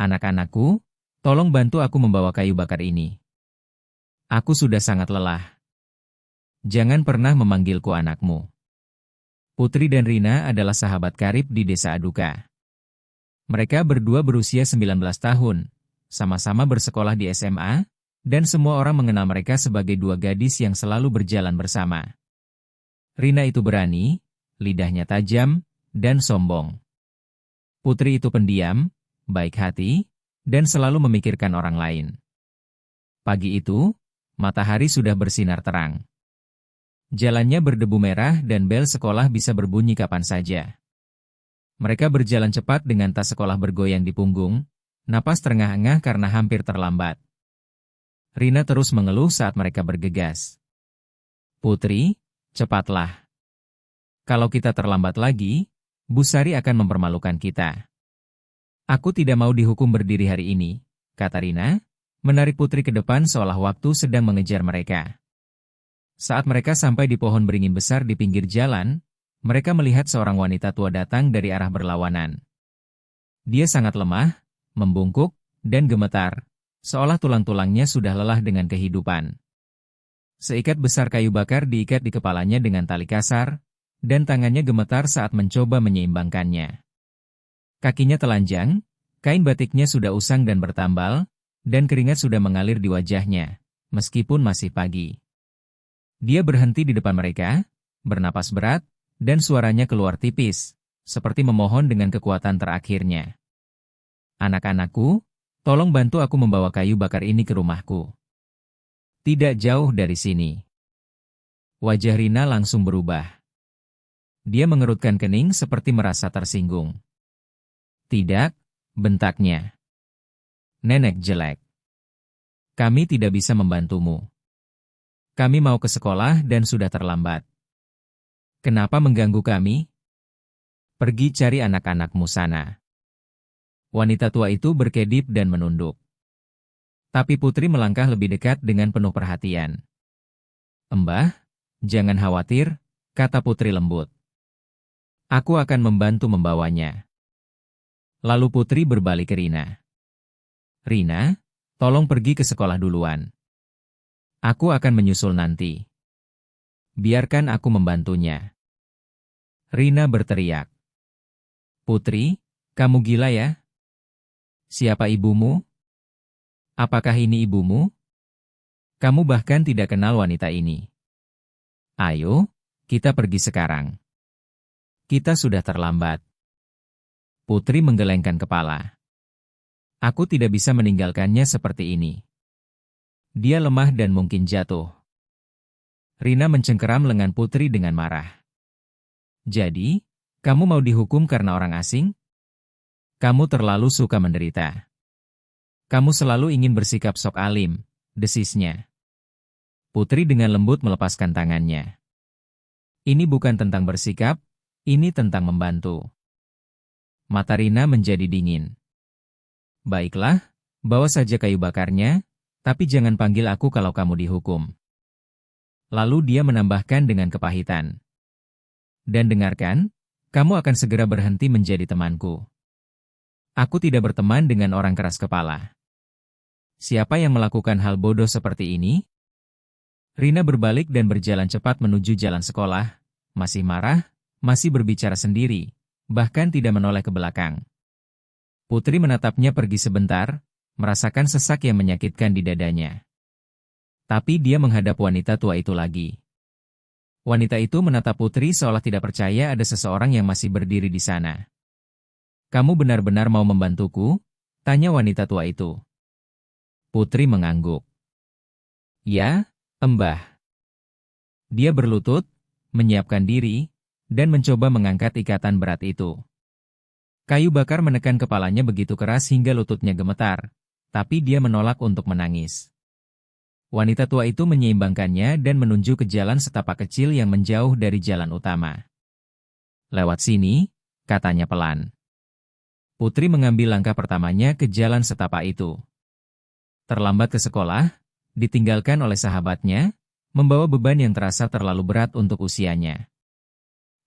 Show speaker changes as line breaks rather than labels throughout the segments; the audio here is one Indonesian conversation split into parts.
Anak-anakku, tolong bantu aku membawa kayu bakar ini. Aku sudah sangat lelah. Jangan pernah memanggilku anakmu. Putri dan Rina adalah sahabat karib di desa Aduka. Mereka berdua berusia 19 tahun, sama-sama bersekolah di SMA, dan semua orang mengenal mereka sebagai dua gadis yang selalu berjalan bersama. Rina itu berani, lidahnya tajam, dan sombong. Putri itu pendiam, baik hati, dan selalu memikirkan orang lain. Pagi itu, matahari sudah bersinar terang. Jalannya berdebu merah dan bel sekolah bisa berbunyi kapan saja. Mereka berjalan cepat dengan tas sekolah bergoyang di punggung, napas terengah-engah karena hampir terlambat. Rina terus mengeluh saat mereka bergegas. Putri, cepatlah. Kalau kita terlambat lagi, Bu Sari akan mempermalukan kita. Aku tidak mau dihukum berdiri hari ini, kata Rina, menarik Putri ke depan seolah waktu sedang mengejar mereka. Saat mereka sampai di pohon beringin besar di pinggir jalan, mereka melihat seorang wanita tua datang dari arah berlawanan. Dia sangat lemah, membungkuk, dan gemetar, seolah tulang-tulangnya sudah lelah dengan kehidupan. Seikat besar kayu bakar diikat di kepalanya dengan tali kasar, dan tangannya gemetar saat mencoba menyeimbangkannya. Kakinya telanjang, kain batiknya sudah usang dan bertambal, dan keringat sudah mengalir di wajahnya, meskipun masih pagi. Dia berhenti di depan mereka, bernapas berat, dan suaranya keluar tipis, seperti memohon dengan kekuatan terakhirnya. Anak-anakku, tolong bantu aku membawa kayu bakar ini ke rumahku. Tidak jauh dari sini. Wajah Rina langsung berubah. Dia mengerutkan kening seperti merasa tersinggung. Tidak, bentaknya. Nenek jelek. Kami tidak bisa membantumu. Kami mau ke sekolah dan sudah terlambat. Kenapa mengganggu kami? Pergi cari anak-anakmu sana. Wanita tua itu berkedip dan menunduk. Tapi Putri melangkah lebih dekat dengan penuh perhatian. Mbah, jangan khawatir, kata Putri lembut. Aku akan membantu membawanya. Lalu Putri berbalik ke Rina. Rina, tolong pergi ke sekolah duluan. Aku akan menyusul nanti. Biarkan aku membantunya. Rina berteriak. Putri, kamu gila ya? Siapa ibumu? Apakah ini ibumu? Kamu bahkan tidak kenal wanita ini. Ayo, kita pergi sekarang. Kita sudah terlambat. Putri menggelengkan kepala. Aku tidak bisa meninggalkannya seperti ini. Dia lemah dan mungkin jatuh. Rina mencengkeram lengan Putri dengan marah. Jadi, kamu mau dihukum karena orang asing? Kamu terlalu suka menderita. Kamu selalu ingin bersikap sok alim, desisnya. Putri dengan lembut melepaskan tangannya. Ini bukan tentang bersikap, ini tentang membantu. Mata Rina menjadi dingin. Baiklah, bawa saja kayu bakarnya, tapi jangan panggil aku kalau kamu dihukum. Lalu dia menambahkan dengan kepahitan. Dan dengarkan, kamu akan segera berhenti menjadi temanku. Aku tidak berteman dengan orang keras kepala. Siapa yang melakukan hal bodoh seperti ini? Rina berbalik dan berjalan cepat menuju jalan sekolah, masih marah, masih berbicara sendiri, bahkan tidak menoleh ke belakang. Putri menatapnya pergi sebentar, merasakan sesak yang menyakitkan di dadanya. Tapi dia menghadap wanita tua itu lagi. Wanita itu menatap Putri seolah tidak percaya ada seseorang yang masih berdiri di sana. Kamu benar-benar mau membantuku? Tanya wanita tua itu. Putri mengangguk. Ya, Mbah. Dia berlutut, menyiapkan diri, dan mencoba mengangkat ikatan berat itu. Kayu bakar menekan kepalanya begitu keras hingga lututnya gemetar, tapi dia menolak untuk menangis. Wanita tua itu menyeimbangkannya dan menunjuk ke jalan setapak kecil yang menjauh dari jalan utama. Lewat sini, katanya pelan. Putri mengambil langkah pertamanya ke jalan setapak itu. Terlambat ke sekolah, ditinggalkan oleh sahabatnya, membawa beban yang terasa terlalu berat untuk usianya.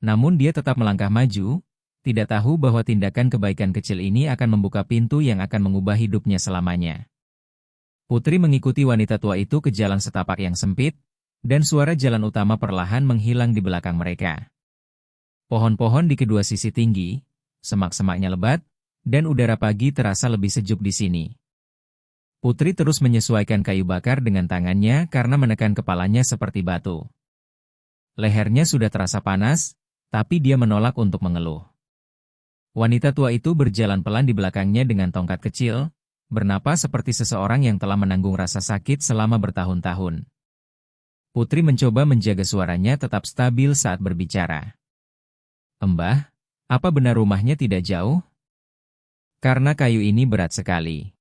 Namun dia tetap melangkah maju, tidak tahu bahwa tindakan kebaikan kecil ini akan membuka pintu yang akan mengubah hidupnya selamanya. Putri mengikuti wanita tua itu ke jalan setapak yang sempit, dan suara jalan utama perlahan menghilang di belakang mereka. Pohon-pohon di kedua sisi tinggi, semak-semaknya lebat, dan udara pagi terasa lebih sejuk di sini. Putri terus menyesuaikan kayu bakar dengan tangannya karena menekan kepalanya seperti batu. Lehernya sudah terasa panas, tapi dia menolak untuk mengeluh. Wanita tua itu berjalan pelan di belakangnya dengan tongkat kecil, bernapas seperti seseorang yang telah menanggung rasa sakit selama bertahun-tahun. Putri mencoba menjaga suaranya tetap stabil saat berbicara. "Mbah, apa benar rumahnya tidak jauh? Karena kayu ini berat sekali."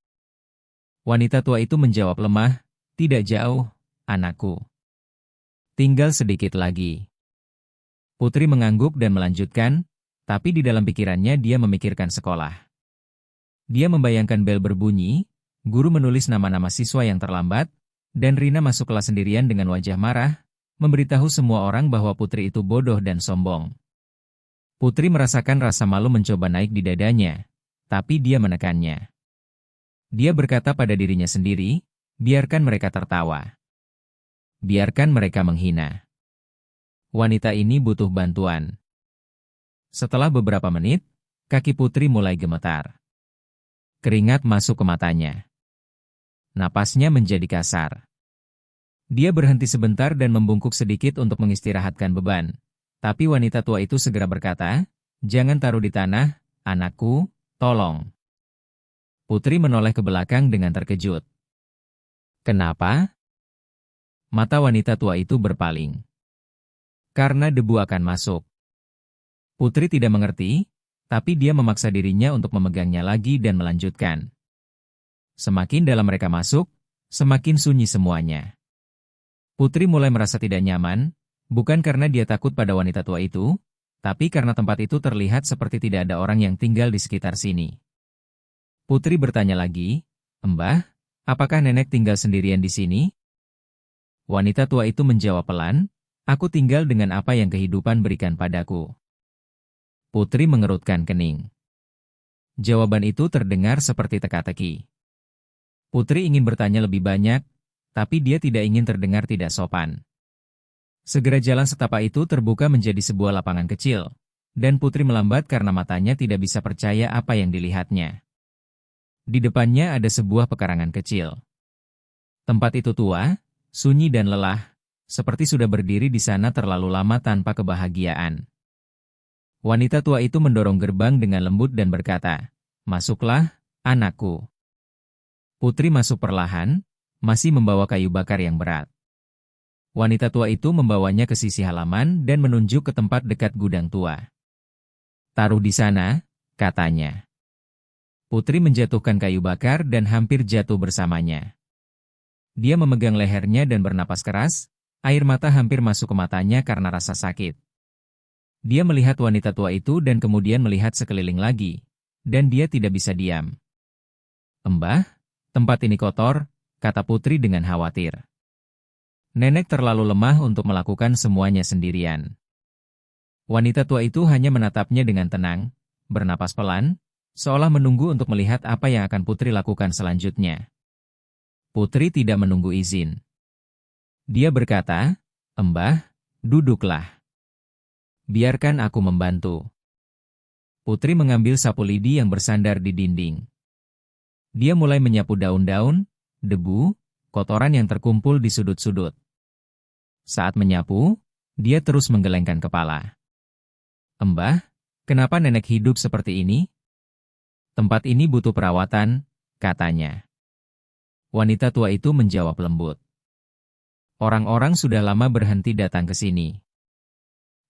Wanita tua itu menjawab lemah, "Tidak jauh, anakku. Tinggal sedikit lagi." Putri mengangguk dan melanjutkan, tapi di dalam pikirannya dia memikirkan sekolah. Dia membayangkan bel berbunyi, guru menulis nama-nama siswa yang terlambat, dan Rina masuk kelas sendirian dengan wajah marah, memberitahu semua orang bahwa Putri itu bodoh dan sombong. Putri merasakan rasa malu mencoba naik di dadanya, tapi dia menekannya. Dia berkata pada dirinya sendiri, biarkan mereka tertawa. Biarkan mereka menghina. Wanita ini butuh bantuan. Setelah beberapa menit, kaki Putri mulai gemetar. Keringat masuk ke matanya. Napasnya menjadi kasar. Dia berhenti sebentar dan membungkuk sedikit untuk mengistirahatkan beban. Tapi wanita tua itu segera berkata, "Jangan taruh di tanah, anakku, tolong." Putri menoleh ke belakang dengan terkejut. "Kenapa?" Mata wanita tua itu berpaling. "Karena debu akan masuk." Putri tidak mengerti, tapi dia memaksa dirinya untuk memegangnya lagi dan melanjutkan. Semakin dalam mereka masuk, semakin sunyi semuanya. Putri mulai merasa tidak nyaman, bukan karena dia takut pada wanita tua itu, tapi karena tempat itu terlihat seperti tidak ada orang yang tinggal di sekitar sini. Putri bertanya lagi, "Mbah, apakah nenek tinggal sendirian di sini?" Wanita tua itu menjawab pelan, "Aku tinggal dengan apa yang kehidupan berikan padaku." Putri mengerutkan kening. Jawaban itu terdengar seperti teka-teki. Putri ingin bertanya lebih banyak, tapi dia tidak ingin terdengar tidak sopan. Segera jalan setapak itu terbuka menjadi sebuah lapangan kecil, dan Putri melambat karena matanya tidak bisa percaya apa yang dilihatnya. Di depannya ada sebuah pekarangan kecil. Tempat itu tua, sunyi dan lelah, seperti sudah berdiri di sana terlalu lama tanpa kebahagiaan. Wanita tua itu mendorong gerbang dengan lembut dan berkata, "Masuklah, anakku." Putri masuk perlahan, masih membawa kayu bakar yang berat. Wanita tua itu membawanya ke sisi halaman dan menunjuk ke tempat dekat gudang tua. "Taruh di sana," katanya. Putri menjatuhkan kayu bakar dan hampir jatuh bersamanya. Dia memegang lehernya dan bernapas keras, air mata hampir masuk ke matanya karena rasa sakit. Dia melihat wanita tua itu dan kemudian melihat sekeliling lagi, dan dia tidak bisa diam. "Mbah, tempat ini kotor," kata Putri dengan khawatir. Nenek terlalu lemah untuk melakukan semuanya sendirian. Wanita tua itu hanya menatapnya dengan tenang, bernapas pelan, seolah menunggu untuk melihat apa yang akan Putri lakukan selanjutnya. Putri tidak menunggu izin. Dia berkata, "Mbah, duduklah. Biarkan aku membantu." Putri mengambil sapu lidi yang bersandar di dinding. Dia mulai menyapu daun-daun, debu, kotoran yang terkumpul di sudut-sudut. Saat menyapu, dia terus menggelengkan kepala. "Mbah, kenapa nenek hidup seperti ini?" "Tempat ini butuh perawatan," katanya. Wanita tua itu menjawab lembut. "Orang-orang sudah lama berhenti datang ke sini."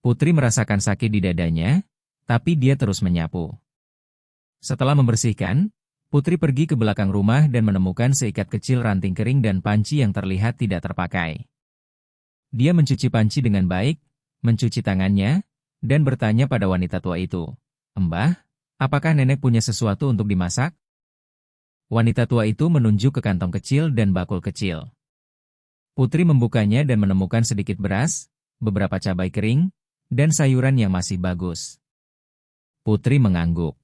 Putri merasakan sakit di dadanya, tapi dia terus menyapu. Setelah membersihkan, Putri pergi ke belakang rumah dan menemukan seikat kecil ranting kering dan panci yang terlihat tidak terpakai. Dia mencuci panci dengan baik, mencuci tangannya, dan bertanya pada wanita tua itu, "Mbah, apakah nenek punya sesuatu untuk dimasak?" Wanita tua itu menunjuk ke kantong kecil dan bakul kecil. Putri membukanya dan menemukan sedikit beras, beberapa cabai kering, dan sayuran yang masih bagus. Putri mengangguk.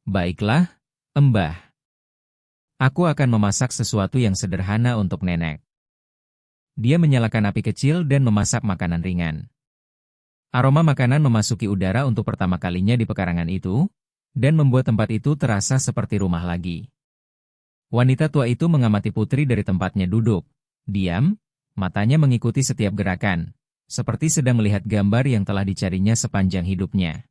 Baiklah, Mbah. Aku akan memasak sesuatu yang sederhana untuk nenek. Dia menyalakan api kecil dan memasak makanan ringan. Aroma makanan memasuki udara untuk pertama kalinya di pekarangan itu, dan membuat tempat itu terasa seperti rumah lagi. Wanita tua itu mengamati Putri dari tempatnya duduk. Diam, matanya mengikuti setiap gerakan, seperti sedang melihat gambar yang telah dicarinya sepanjang hidupnya.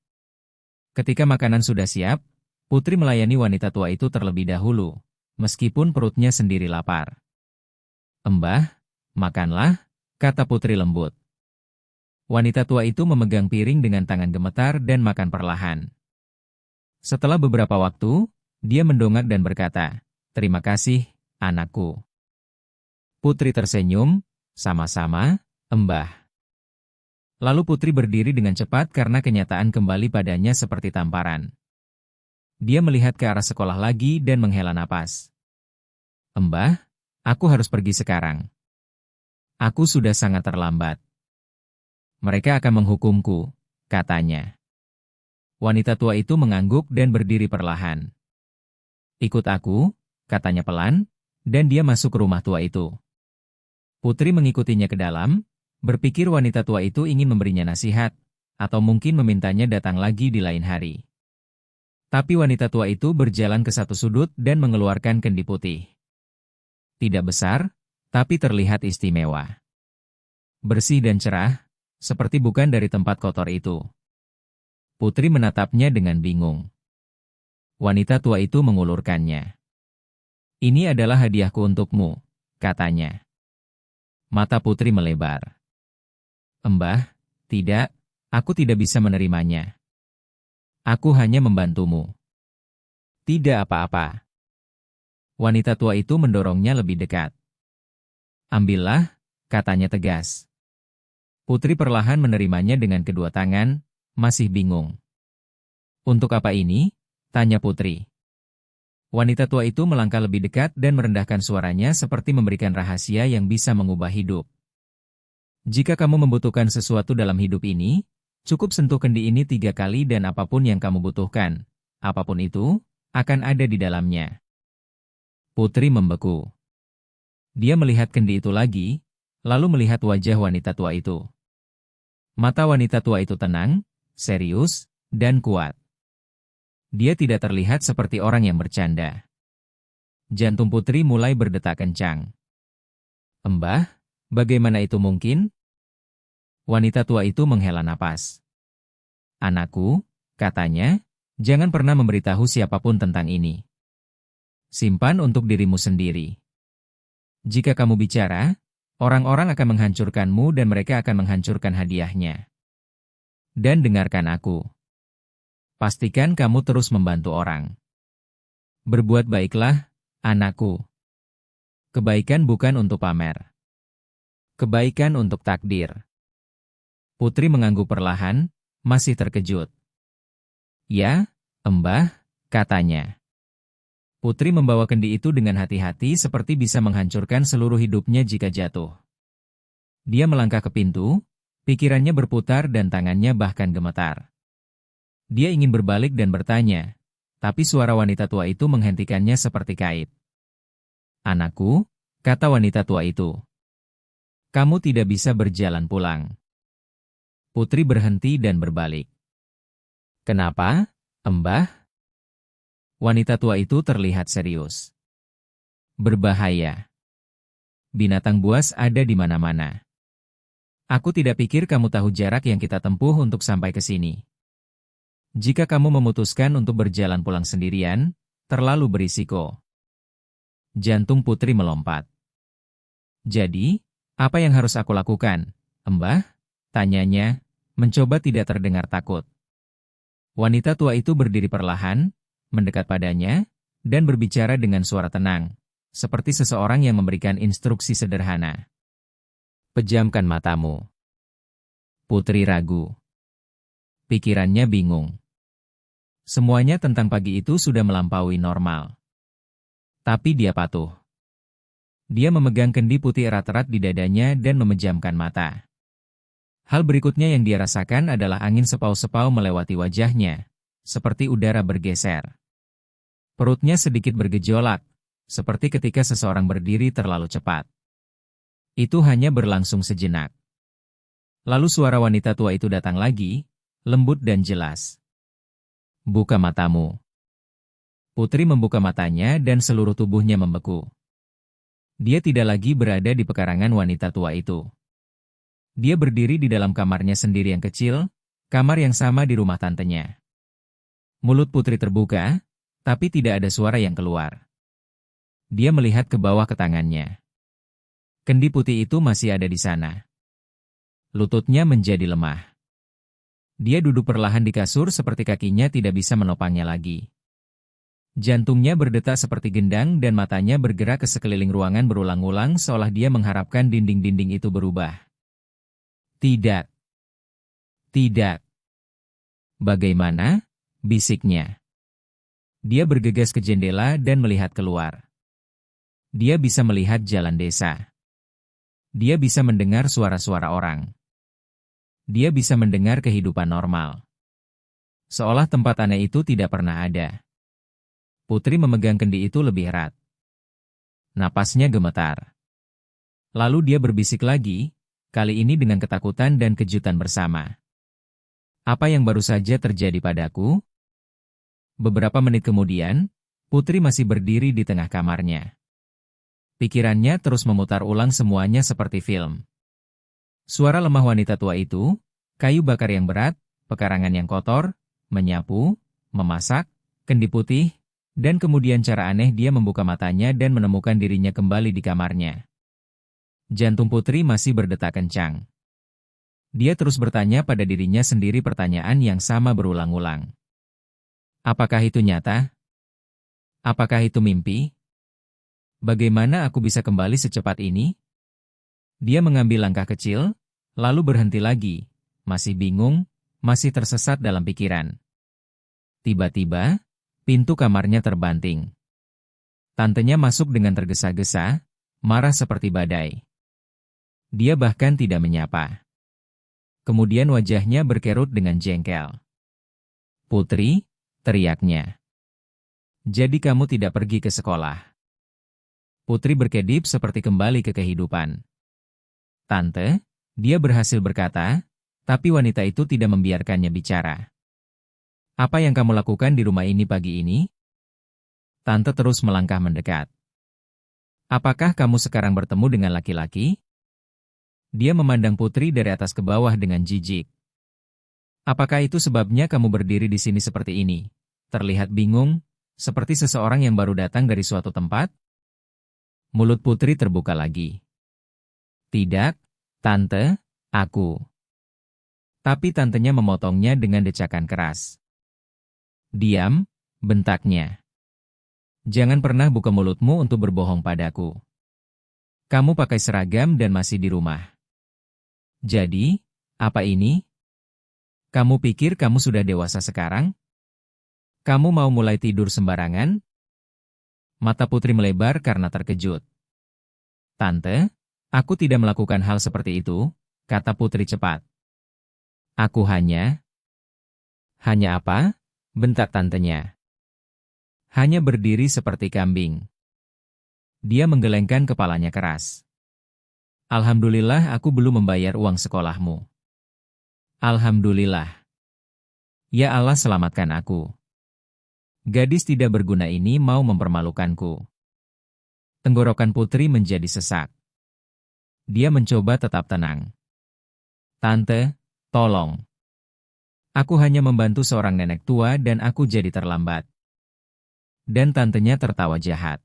Ketika makanan sudah siap, Putri melayani wanita tua itu terlebih dahulu, meskipun perutnya sendiri lapar. Mbah, makanlah, kata Putri lembut. Wanita tua itu memegang piring dengan tangan gemetar dan makan perlahan. Setelah beberapa waktu, dia mendongak dan berkata, "Terima kasih, anakku." Putri tersenyum, "Sama-sama, Mbah." Lalu Putri berdiri dengan cepat karena kenyataan kembali padanya seperti tamparan. Dia melihat ke arah sekolah lagi dan menghela napas. "Mbah, aku harus pergi sekarang. Aku sudah sangat terlambat. Mereka akan menghukumku," katanya. Wanita tua itu mengangguk dan berdiri perlahan. "Ikut aku," katanya pelan, dan dia masuk ke rumah tua itu. Putri mengikutinya ke dalam, berpikir wanita tua itu ingin memberinya nasihat, atau mungkin memintanya datang lagi di lain hari. Tapi wanita tua itu berjalan ke satu sudut dan mengeluarkan kendi putih. Tidak besar, tapi terlihat istimewa. Bersih dan cerah, seperti bukan dari tempat kotor itu. Putri menatapnya dengan bingung. Wanita tua itu mengulurkannya. "Ini adalah hadiahku untukmu," katanya. Mata Putri melebar. "Mbah, tidak, aku tidak bisa menerimanya. Aku hanya membantumu." "Tidak apa-apa." Wanita tua itu mendorongnya lebih dekat. "Ambillah," katanya tegas. Putri perlahan menerimanya dengan kedua tangan, masih bingung. "Untuk apa ini?" tanya Putri. Wanita tua itu melangkah lebih dekat dan merendahkan suaranya seperti memberikan rahasia yang bisa mengubah hidup. "Jika kamu membutuhkan sesuatu dalam hidup ini, cukup sentuh kendi ini 3 kali dan apapun yang kamu butuhkan, apapun itu, akan ada di dalamnya." Putri membeku. Dia melihat kendi itu lagi, lalu melihat wajah wanita tua itu. Mata wanita tua itu tenang, serius, dan kuat. Dia tidak terlihat seperti orang yang bercanda. Jantung Putri mulai berdetak kencang. "Mbah, bagaimana itu mungkin?" Wanita tua itu menghela napas. "Anakku," katanya, "jangan pernah memberitahu siapapun tentang ini. Simpan untuk dirimu sendiri. Jika kamu bicara, orang-orang akan menghancurkanmu dan mereka akan menghancurkan hadiahnya. Dan dengarkan aku. Pastikan kamu terus membantu orang. Berbuat baiklah, anakku. Kebaikan bukan untuk pamer. Kebaikan untuk takdir." Putri mengangguk perlahan, masih terkejut. "Ya, Mbah," katanya. Putri membawa kendi itu dengan hati-hati seperti bisa menghancurkan seluruh hidupnya jika jatuh. Dia melangkah ke pintu, pikirannya berputar dan tangannya bahkan gemetar. Dia ingin berbalik dan bertanya, tapi suara wanita tua itu menghentikannya seperti kait. "Anakku," kata wanita tua itu. "Kamu tidak bisa berjalan pulang." Putri berhenti dan berbalik. "Kenapa, Mbah?" Wanita tua itu terlihat serius. "Berbahaya. Binatang buas ada di mana-mana. Aku tidak pikir kamu tahu jarak yang kita tempuh untuk sampai ke sini. Jika kamu memutuskan untuk berjalan pulang sendirian, terlalu berisiko." Jantung Putri melompat. "Jadi, apa yang harus aku lakukan, Mbah?" tanyanya, mencoba tidak terdengar takut. Wanita tua itu berdiri perlahan, mendekat padanya, dan berbicara dengan suara tenang, seperti seseorang yang memberikan instruksi sederhana. "Pejamkan matamu." Putri ragu. Pikirannya bingung. Semuanya tentang pagi itu sudah melampaui normal. Tapi dia patuh. Dia memegang kendi putih erat-erat di dadanya dan memejamkan mata. Hal berikutnya yang dia rasakan adalah angin sepau-sepau melewati wajahnya, seperti udara bergeser. Perutnya sedikit bergejolak, seperti ketika seseorang berdiri terlalu cepat. Itu hanya berlangsung sejenak. Lalu suara wanita tua itu datang lagi, lembut dan jelas. "Buka matamu." Putri membuka matanya dan seluruh tubuhnya membeku. Dia tidak lagi berada di pekarangan wanita tua itu. Dia berdiri di dalam kamarnya sendiri yang kecil, kamar yang sama di rumah tantenya. Mulut Putri terbuka, tapi tidak ada suara yang keluar. Dia melihat ke bawah ke tangannya. Kendi putih itu masih ada di sana. Lututnya menjadi lemah. Dia duduk perlahan di kasur seperti kakinya tidak bisa menopangnya lagi. Jantungnya berdetak seperti gendang dan matanya bergerak ke sekeliling ruangan berulang-ulang seolah dia mengharapkan dinding-dinding itu berubah. "Tidak. Tidak." "Bagaimana?" bisiknya. Dia bergegas ke jendela dan melihat keluar. Dia bisa melihat jalan desa. Dia bisa mendengar suara-suara orang. Dia bisa mendengar kehidupan normal. Seolah tempat aneh itu tidak pernah ada. Putri memegang kendi itu lebih erat. Napasnya gemetar. Lalu dia berbisik lagi, kali ini dengan ketakutan dan kejutan bersama. "Apa yang baru saja terjadi padaku?" Beberapa menit kemudian, Putri masih berdiri di tengah kamarnya. Pikirannya terus memutar ulang semuanya seperti film. Suara lemah wanita tua itu, kayu bakar yang berat, pekarangan yang kotor, menyapu, memasak, kendi putih, dan kemudian cara aneh dia membuka matanya dan menemukan dirinya kembali di kamarnya. Jantung Putri masih berdetak kencang. Dia terus bertanya pada dirinya sendiri pertanyaan yang sama berulang-ulang. Apakah itu nyata? Apakah itu mimpi? Bagaimana aku bisa kembali secepat ini? Dia mengambil langkah kecil, lalu berhenti lagi, masih bingung, masih tersesat dalam pikiran. Tiba-tiba, pintu kamarnya terbanting. Tantenya masuk dengan tergesa-gesa, marah seperti badai. Dia bahkan tidak menyapa. Kemudian wajahnya berkerut dengan jengkel. "Putri," teriaknya. "Jadi kamu tidak pergi ke sekolah?" Putri berkedip seperti kembali ke kehidupan. "Tante," dia berhasil berkata, tapi wanita itu tidak membiarkannya bicara. "Apa yang kamu lakukan di rumah ini pagi ini?" Tante terus melangkah mendekat. "Apakah kamu sekarang bertemu dengan laki-laki?" Dia memandang Putri dari atas ke bawah dengan jijik. "Apakah itu sebabnya kamu berdiri di sini seperti ini? Terlihat bingung, seperti seseorang yang baru datang dari suatu tempat?" Mulut Putri terbuka lagi. "Tidak, Tante, aku." Tapi tantenya memotongnya dengan decakan keras. "Diam," bentaknya. "Jangan pernah buka mulutmu untuk berbohong padaku. Kamu pakai seragam dan masih di rumah. Jadi, apa ini? Kamu pikir kamu sudah dewasa sekarang? Kamu mau mulai tidur sembarangan?" Mata Putri melebar karena terkejut. "Tante, aku tidak melakukan hal seperti itu," kata Putri cepat. "Aku hanya..." "Hanya apa?" bentak tantenya. "Hanya berdiri seperti kambing." Dia menggelengkan kepalanya keras. "Alhamdulillah aku belum membayar uang sekolahmu." "Alhamdulillah. Ya Allah selamatkan aku. Gadis tidak berguna ini mau mempermalukanku." Tenggorokan Putri menjadi sesak. Dia mencoba tetap tenang. "Tante, tolong. Aku hanya membantu seorang nenek tua dan aku jadi terlambat." Dan tantenya tertawa jahat.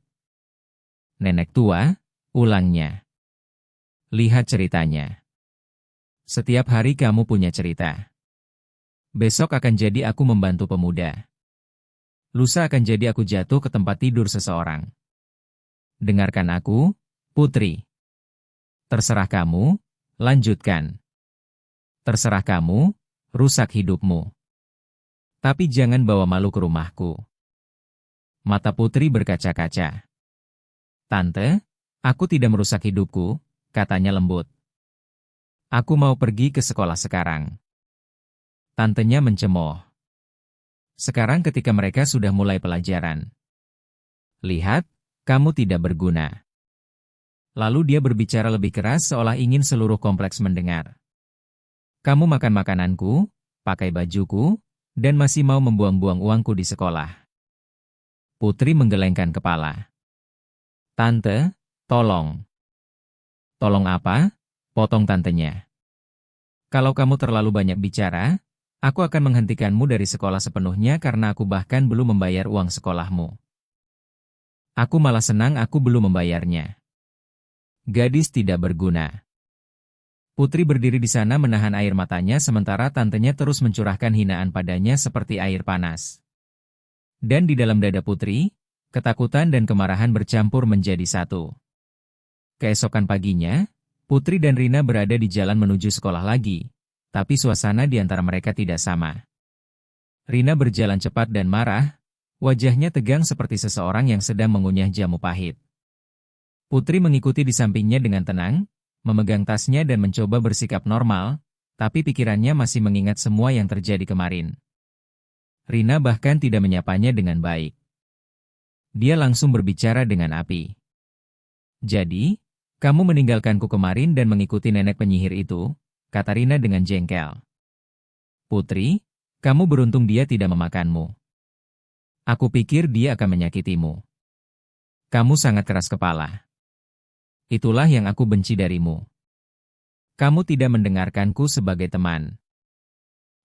"Nenek tua?" ulangnya. "Lihat ceritanya. Setiap hari kamu punya cerita. Besok akan jadi aku membantu pemuda. Lusa akan jadi aku jatuh ke tempat tidur seseorang. Dengarkan aku, Putri. Terserah kamu, lanjutkan. Terserah kamu, rusak hidupmu. Tapi jangan bawa malu ke rumahku." Mata Putri berkaca-kaca. "Tante, aku tidak merusak hidupku," katanya lembut. "Aku mau pergi ke sekolah sekarang." Tantenya mencemooh. Sekarang ketika mereka sudah mulai pelajaran. Lihat, kamu tidak berguna. Lalu dia berbicara lebih keras seolah ingin seluruh kompleks mendengar. Kamu makan makananku, pakai bajuku, dan masih mau membuang-buang uangku di sekolah. Putri menggelengkan kepala. Tante, tolong. Tolong apa? Potong tantenya. Kalau kamu terlalu banyak bicara, aku akan menghentikanmu dari sekolah sepenuhnya karena aku bahkan belum membayar uang sekolahmu. Aku malah senang aku belum membayarnya. Gadis tidak berguna. Putri berdiri di sana menahan air matanya sementara tantenya terus mencurahkan hinaan padanya seperti air panas. Dan di dalam dada Putri, ketakutan dan kemarahan bercampur menjadi satu. Keesokan paginya, Putri dan Rina berada di jalan menuju sekolah lagi, tapi suasana di antara mereka tidak sama. Rina berjalan cepat dan marah, wajahnya tegang seperti seseorang yang sedang mengunyah jamu pahit. Putri mengikuti di sampingnya dengan tenang, memegang tasnya dan mencoba bersikap normal, tapi pikirannya masih mengingat semua yang terjadi kemarin. Rina bahkan tidak menyapanya dengan baik. Dia langsung berbicara dengan api. Jadi, kamu meninggalkanku kemarin dan mengikuti nenek penyihir itu, kata Rina dengan jengkel. Putri, kamu beruntung dia tidak memakanmu. Aku pikir dia akan menyakitimu. Kamu sangat keras kepala. Itulah yang aku benci darimu. Kamu tidak mendengarkanku sebagai teman.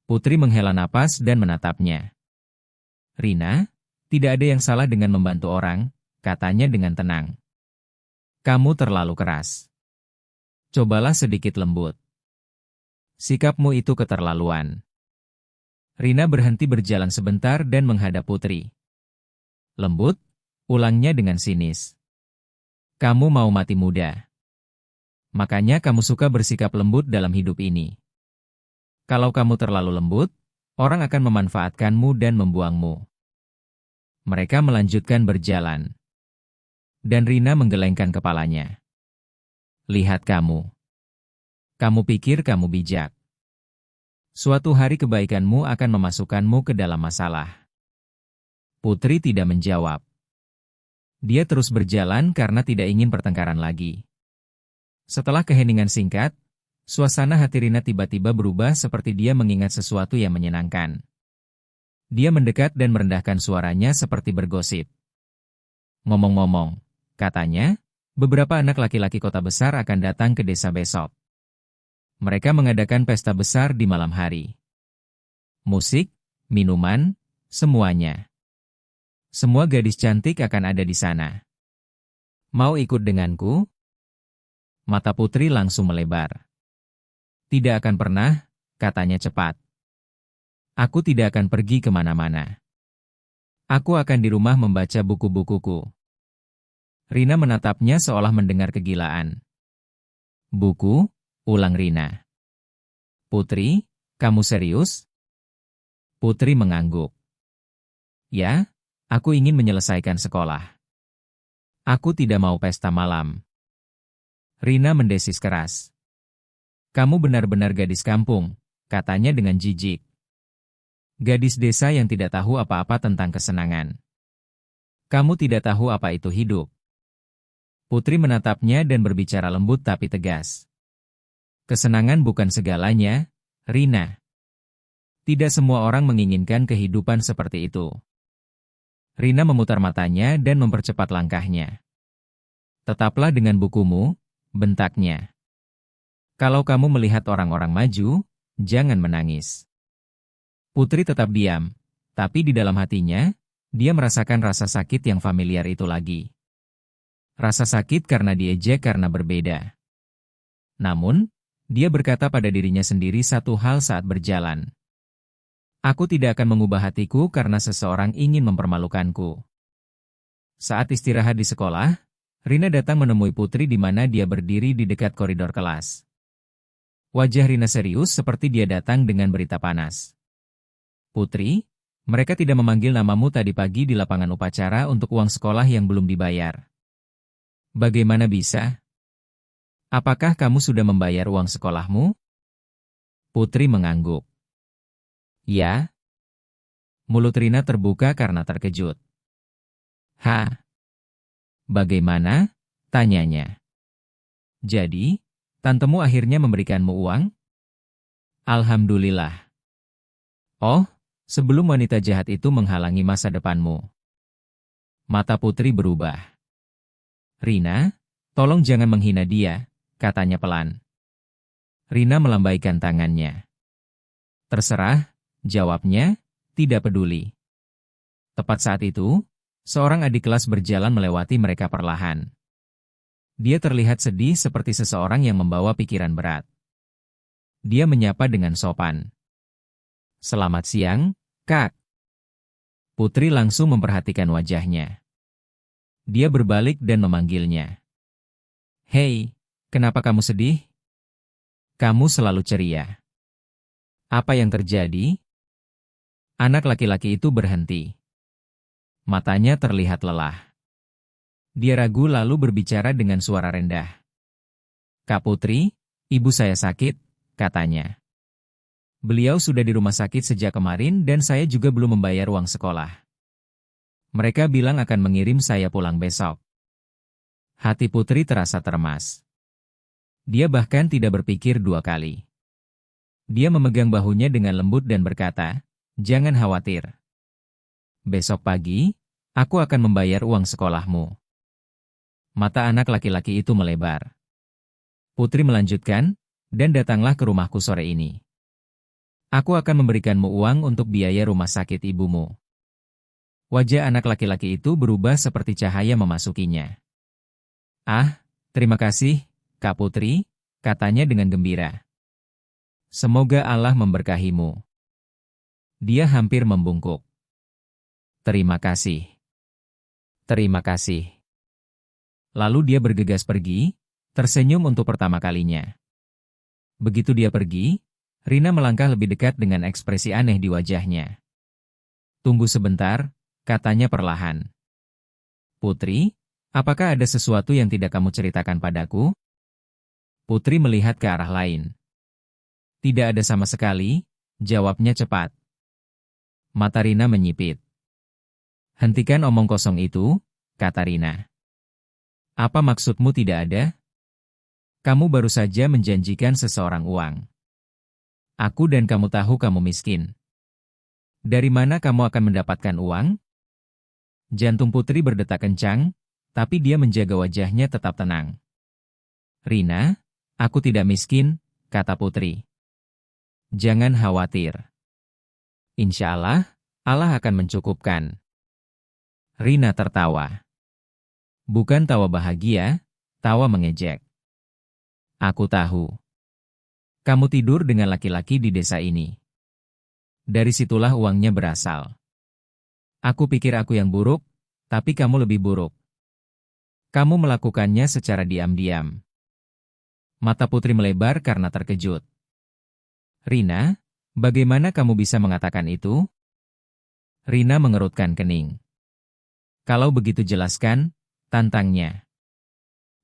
Putri menghela napas dan menatapnya. Rina, tidak ada yang salah dengan membantu orang, katanya dengan tenang. Kamu terlalu keras. Cobalah sedikit lembut. Sikapmu itu keterlaluan. Rina berhenti berjalan sebentar dan menghadap Putri. Lembut, ulangnya dengan sinis. Kamu mau mati muda. Makanya kamu suka bersikap lembut dalam hidup ini. Kalau kamu terlalu lembut, orang akan memanfaatkanmu dan membuangmu. Mereka melanjutkan berjalan. Dan Rina menggelengkan kepalanya. Lihat kamu. Kamu pikir kamu bijak. Suatu hari kebaikanmu akan memasukkanmu ke dalam masalah. Putri tidak menjawab. Dia terus berjalan karena tidak ingin pertengkaran lagi. Setelah keheningan singkat, suasana hati Rina tiba-tiba berubah seperti dia mengingat sesuatu yang menyenangkan. Dia mendekat dan merendahkan suaranya seperti bergosip. Ngomong-ngomong, katanya, beberapa anak laki-laki kota besar akan datang ke desa besok. Mereka mengadakan pesta besar di malam hari. Musik, minuman, semuanya. Semua gadis cantik akan ada di sana. Mau ikut denganku? Mata Putri langsung melebar. Tidak akan pernah, katanya cepat. Aku tidak akan pergi kemana-mana. Aku akan di rumah membaca buku-bukuku. Rina menatapnya seolah mendengar kegilaan. Buku? Ulang Rina. Putri, kamu serius? Putri mengangguk. Ya, aku ingin menyelesaikan sekolah. Aku tidak mau pesta malam. Rina mendesis keras. Kamu benar-benar gadis kampung, katanya dengan jijik. Gadis desa yang tidak tahu apa-apa tentang kesenangan. Kamu tidak tahu apa itu hidup. Putri menatapnya dan berbicara lembut tapi tegas. Kesenangan bukan segalanya, Rina. Tidak semua orang menginginkan kehidupan seperti itu. Rina memutar matanya dan mempercepat langkahnya. Tetaplah dengan bukumu, bentaknya. Kalau kamu melihat orang-orang maju, jangan menangis. Putri tetap diam, tapi di dalam hatinya, dia merasakan rasa sakit yang familiar itu lagi. Rasa sakit karena diejek karena berbeda. Namun, dia berkata pada dirinya sendiri satu hal saat berjalan. Aku tidak akan mengubah hatiku karena seseorang ingin mempermalukanku. Saat istirahat di sekolah, Rina datang menemui Putri di mana dia berdiri di dekat koridor kelas. Wajah Rina serius seperti dia datang dengan berita panas. Putri, mereka tidak memanggil namamu tadi pagi di lapangan upacara untuk uang sekolah yang belum dibayar. Bagaimana bisa? Apakah kamu sudah membayar uang sekolahmu? Putri mengangguk. Ya. Mulut Rina terbuka karena terkejut. "Hah? Bagaimana?" tanyanya. "Jadi, tantemu akhirnya memberikanmu uang?" "Alhamdulillah." "Oh, sebelum wanita jahat itu menghalangi masa depanmu." Mata Putri berubah. "Rina, tolong jangan menghina dia," katanya pelan. Rina melambaikan tangannya. "Terserah," jawabnya, tidak peduli. Tepat saat itu, seorang adik kelas berjalan melewati mereka perlahan. Dia terlihat sedih seperti seseorang yang membawa pikiran berat. Dia menyapa dengan sopan. "Selamat siang, Kak." Putri langsung memperhatikan wajahnya. Dia berbalik dan memanggilnya. "Hei, kenapa kamu sedih? Kamu selalu ceria. Apa yang terjadi?" Anak laki-laki itu berhenti. Matanya terlihat lelah. Dia ragu lalu berbicara dengan suara rendah. "Kak Putri, ibu saya sakit," katanya. "Beliau sudah di rumah sakit sejak kemarin dan saya juga belum membayar uang sekolah. Mereka bilang akan mengirim saya pulang besok." Hati Putri terasa termas. Dia bahkan tidak berpikir dua kali. Dia memegang bahunya dengan lembut dan berkata, "Jangan khawatir. Besok pagi, aku akan membayar uang sekolahmu." Mata anak laki-laki itu melebar. Putri melanjutkan, "Dan datanglah ke rumahku sore ini. Aku akan memberikanmu uang untuk biaya rumah sakit ibumu." Wajah anak laki-laki itu berubah seperti cahaya memasukinya. "Ah, terima kasih, Kak Putri," katanya dengan gembira. "Semoga Allah memberkahimu." Dia hampir membungkuk. "Terima kasih. Terima kasih." Lalu dia bergegas pergi, tersenyum untuk pertama kalinya. Begitu dia pergi, Rina melangkah lebih dekat dengan ekspresi aneh di wajahnya. "Tunggu sebentar," katanya perlahan. "Putri, apakah ada sesuatu yang tidak kamu ceritakan padaku?" Putri melihat ke arah lain. "Tidak ada sama sekali," jawabnya cepat. Mata Rina menyipit. "Hentikan omong kosong itu," kata Rina. "Apa maksudmu tidak ada? Kamu baru saja menjanjikan seseorang uang. Aku dan kamu tahu kamu miskin. Dari mana kamu akan mendapatkan uang?" Jantung Putri berdetak kencang, tapi dia menjaga wajahnya tetap tenang. "Rina, aku tidak miskin," kata Putri. "Jangan khawatir. Insya Allah, Allah akan mencukupkan." Rina tertawa. Bukan tawa bahagia, tawa mengejek. "Aku tahu. Kamu tidur dengan laki-laki di desa ini. Dari situlah uangnya berasal. Aku pikir aku yang buruk, tapi kamu lebih buruk. Kamu melakukannya secara diam-diam." Mata Putri melebar karena terkejut. "Rina, bagaimana kamu bisa mengatakan itu?" Rina mengerutkan kening. "Kalau begitu jelaskan," tantangnya.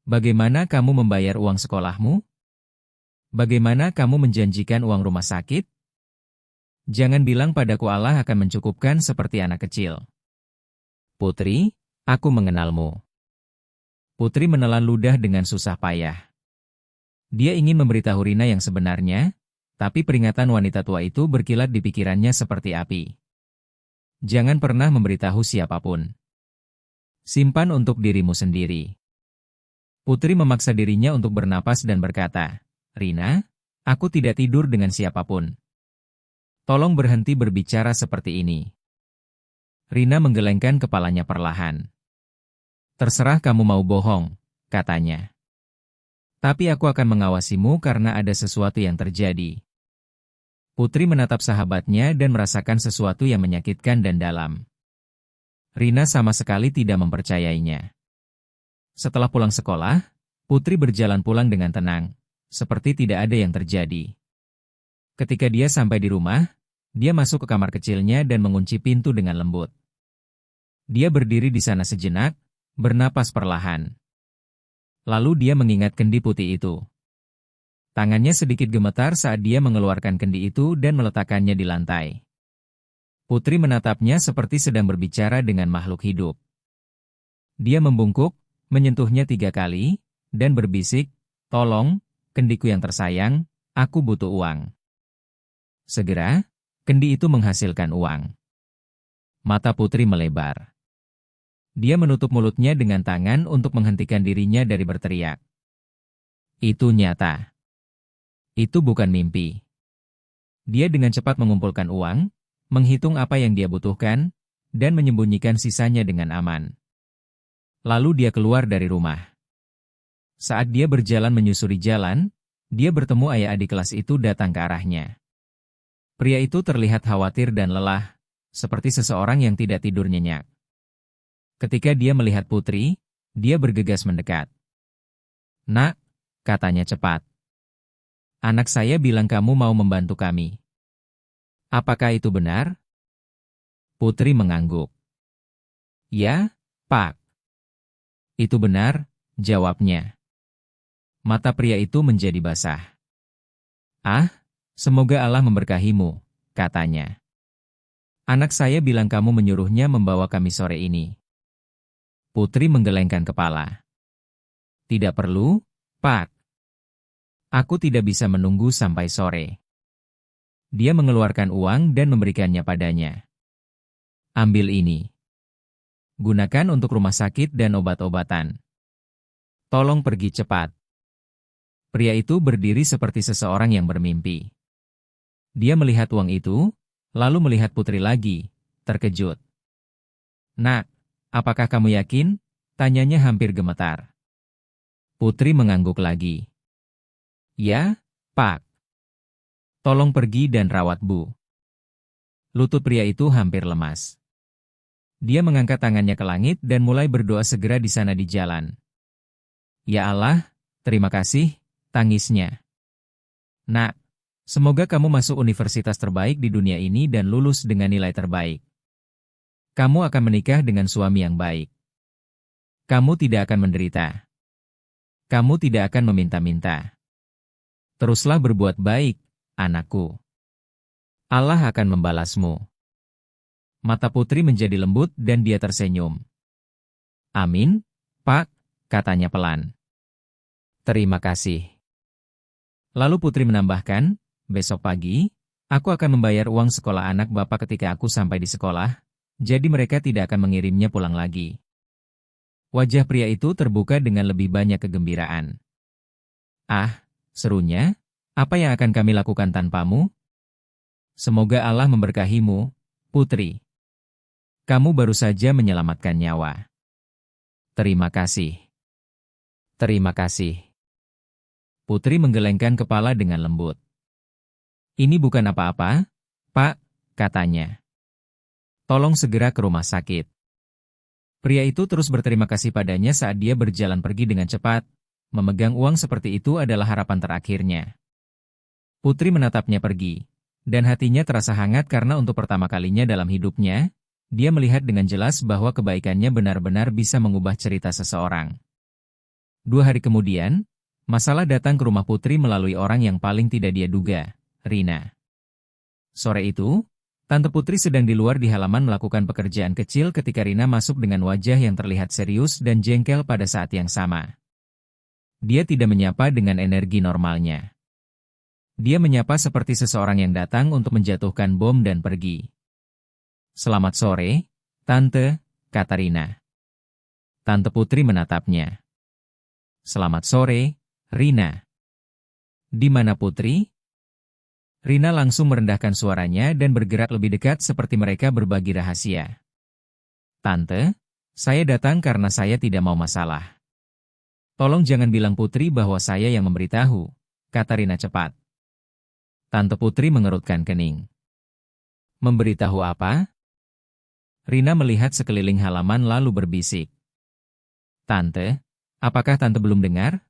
"Bagaimana kamu membayar uang sekolahmu? Bagaimana kamu menjanjikan uang rumah sakit? Jangan bilang padaku Allah akan mencukupkan seperti anak kecil." "Putri, aku mengenalmu." Putri menelan ludah dengan susah payah. Dia ingin memberitahu Rina yang sebenarnya, tapi peringatan wanita tua itu berkilat di pikirannya seperti api. Jangan pernah memberitahu siapapun. Simpan untuk dirimu sendiri. Putri memaksa dirinya untuk bernapas dan berkata, "Rina, aku tidak tidur dengan siapapun. Tolong berhenti berbicara seperti ini." Rina menggelengkan kepalanya perlahan. "Terserah kamu mau bohong," katanya. "Tapi aku akan mengawasimu karena ada sesuatu yang terjadi." Putri menatap sahabatnya dan merasakan sesuatu yang menyakitkan dan dalam. Rina sama sekali tidak mempercayainya. Setelah pulang sekolah, Putri berjalan pulang dengan tenang, seperti tidak ada yang terjadi. Ketika dia sampai di rumah, dia masuk ke kamar kecilnya dan mengunci pintu dengan lembut. Dia berdiri di sana sejenak, bernapas perlahan. Lalu dia mengingat kendi putih itu. Tangannya sedikit gemetar saat dia mengeluarkan kendi itu dan meletakkannya di lantai. Putri menatapnya seperti sedang berbicara dengan makhluk hidup. Dia membungkuk, menyentuhnya 3 kali, dan berbisik, "Tolong, kendiku yang tersayang, aku butuh uang." Segera, kendi itu menghasilkan uang. Mata Putri melebar. Dia menutup mulutnya dengan tangan untuk menghentikan dirinya dari berteriak. Itu nyata. Itu bukan mimpi. Dia dengan cepat mengumpulkan uang, menghitung apa yang dia butuhkan, dan menyembunyikan sisanya dengan aman. Lalu dia keluar dari rumah. Saat dia berjalan menyusuri jalan, dia bertemu ayah adik kelas itu datang ke arahnya. Pria itu terlihat khawatir dan lelah, seperti seseorang yang tidak tidur nyenyak. Ketika dia melihat Putri, dia bergegas mendekat. "Nak," katanya cepat. "Anak saya bilang kamu mau membantu kami. Apakah itu benar?" Putri mengangguk. "Ya, Pak." "Itu benar," jawabnya. Mata pria itu menjadi basah. "Ah, semoga Allah memberkahimu," katanya. "Anak saya bilang kamu menyuruhnya membawa kami sore ini." Putri menggelengkan kepala. "Tidak perlu, Pak. Aku tidak bisa menunggu sampai sore." Dia mengeluarkan uang dan memberikannya padanya. "Ambil ini. Gunakan untuk rumah sakit dan obat-obatan. Tolong pergi cepat." Pria itu berdiri seperti seseorang yang bermimpi. Dia melihat uang itu, lalu melihat Putri lagi, terkejut. "Nak, apakah kamu yakin?" tanyanya hampir gemetar. Putri mengangguk lagi. "Ya, Pak. Tolong pergi dan rawat Bu." Lutut pria itu hampir lemas. Dia mengangkat tangannya ke langit dan mulai berdoa segera di sana di jalan. "Ya Allah, terima kasih," tangisnya. "Nak, semoga kamu masuk universitas terbaik di dunia ini dan lulus dengan nilai terbaik. Kamu akan menikah dengan suami yang baik. Kamu tidak akan menderita. Kamu tidak akan meminta-minta. Teruslah berbuat baik, anakku. Allah akan membalasmu." Mata Putri menjadi lembut dan dia tersenyum. "Amin, Pak," katanya pelan. "Terima kasih." Lalu Putri menambahkan, "Besok pagi, aku akan membayar uang sekolah anak Bapak ketika aku sampai di sekolah, jadi mereka tidak akan mengirimnya pulang lagi." Wajah pria itu terbuka dengan lebih banyak kegembiraan. "Ah," serunya, "apa yang akan kami lakukan tanpamu? Semoga Allah memberkahimu, Putri. Kamu baru saja menyelamatkan nyawa." "Terima kasih." "Terima kasih." Putri menggelengkan kepala dengan lembut. "Ini bukan apa-apa, Pak," katanya. "Tolong segera ke rumah sakit." Pria itu terus berterima kasih padanya saat dia berjalan pergi dengan cepat. Memegang uang seperti itu adalah harapan terakhirnya. Putri menatapnya pergi, dan hatinya terasa hangat karena untuk pertama kalinya dalam hidupnya, dia melihat dengan jelas bahwa kebaikannya benar-benar bisa mengubah cerita seseorang. 2 hari kemudian, masalah datang ke rumah Putri melalui orang yang paling tidak dia duga, Rina. Sore itu, Tante Putri sedang di luar di halaman melakukan pekerjaan kecil ketika Rina masuk dengan wajah yang terlihat serius dan jengkel pada saat yang sama. Dia tidak menyapa dengan energi normalnya. Dia menyapa seperti seseorang yang datang untuk menjatuhkan bom dan pergi. "Selamat sore, Tante," kata Rina. Tante Putri menatapnya. "Selamat sore, Rina." "Di mana Putri?" Rina langsung merendahkan suaranya dan bergerak lebih dekat seperti mereka berbagi rahasia. "Tante, saya datang karena saya tidak mau masalah. Tolong jangan bilang Putri bahwa saya yang memberitahu," kata Rina cepat. Tante Putri mengerutkan kening. "Memberitahu apa?" Rina melihat sekeliling halaman lalu berbisik. "Tante, apakah Tante belum dengar?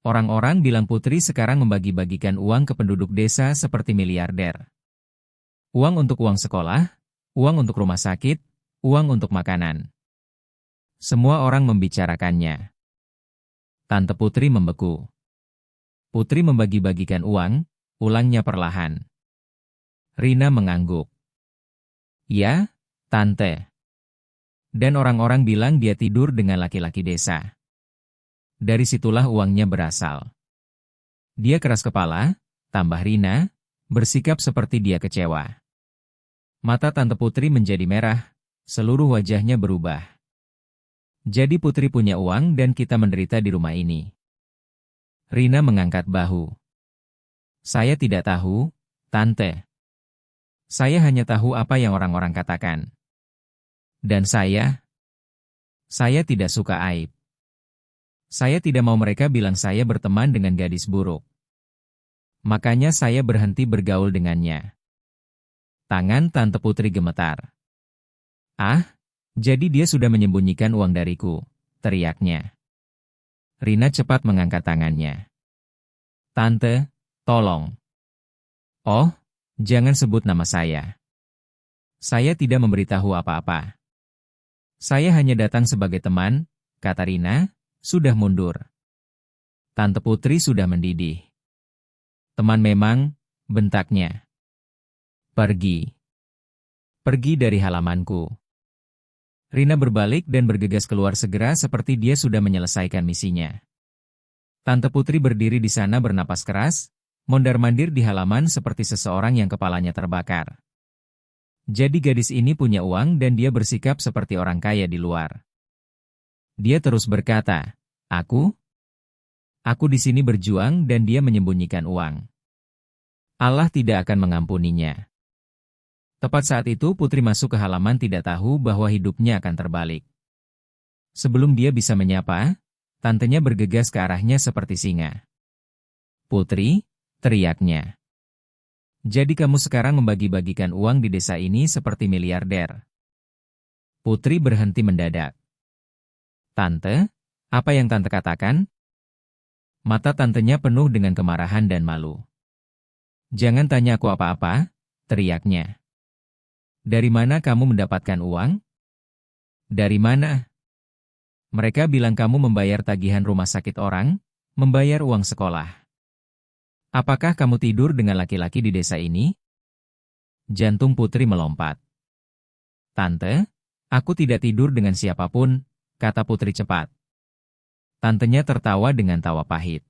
Orang-orang bilang Putri sekarang membagi-bagikan uang ke penduduk desa seperti miliarder. Uang untuk uang sekolah, uang untuk rumah sakit, uang untuk makanan. Semua orang membicarakannya." Tante Putri membeku. "Putri membagi-bagikan uang," ulangnya perlahan. Rina mengangguk. Ya, Tante. Dan orang-orang bilang dia tidur dengan laki-laki desa. Dari situlah uangnya berasal. Dia keras kepala, tambah Rina, bersikap seperti dia kecewa. Mata Tante Putri menjadi merah, seluruh wajahnya berubah. Jadi Putri punya uang dan kita menderita di rumah ini. Rina mengangkat bahu. Saya tidak tahu, Tante. Saya hanya tahu apa yang orang-orang katakan. Dan saya tidak suka aib. Saya tidak mau mereka bilang saya berteman dengan gadis buruk. Makanya saya berhenti bergaul dengannya. Tangan Tante Putri gemetar. Ah, jadi dia sudah menyembunyikan uang dariku, teriaknya. Rina cepat mengangkat tangannya. Tante, tolong. Oh, jangan sebut nama saya. Saya tidak memberitahu apa-apa. Saya hanya datang sebagai teman, kata Rina, sudah mundur. Tante Putri sudah mendidih. Teman memang, bentaknya. Pergi. Pergi dari halamanku. Rina berbalik dan bergegas keluar segera seperti dia sudah menyelesaikan misinya. Tante Putri berdiri di sana bernapas keras, mondar-mandir di halaman seperti seseorang yang kepalanya terbakar. Jadi gadis ini punya uang dan dia bersikap seperti orang kaya di luar. Dia terus berkata, Aku di sini berjuang dan dia menyembunyikan uang. Allah tidak akan mengampuninya. Tepat saat itu Putri masuk ke halaman tidak tahu bahwa hidupnya akan terbalik. Sebelum dia bisa menyapa, tantenya bergegas ke arahnya seperti singa. Putri, teriaknya. Jadi kamu sekarang membagi-bagikan uang di desa ini seperti miliarder. Putri berhenti mendadak. Tante, apa yang tante katakan? Mata tantenya penuh dengan kemarahan dan malu. Jangan tanya aku apa-apa, teriaknya. Dari mana kamu mendapatkan uang? Dari mana? Mereka bilang kamu membayar tagihan rumah sakit orang, membayar uang sekolah. Apakah kamu tidur dengan laki-laki di desa ini? Jantung Putri melompat. Tante, aku tidak tidur dengan siapapun, kata Putri cepat. Tantenya tertawa dengan tawa pahit.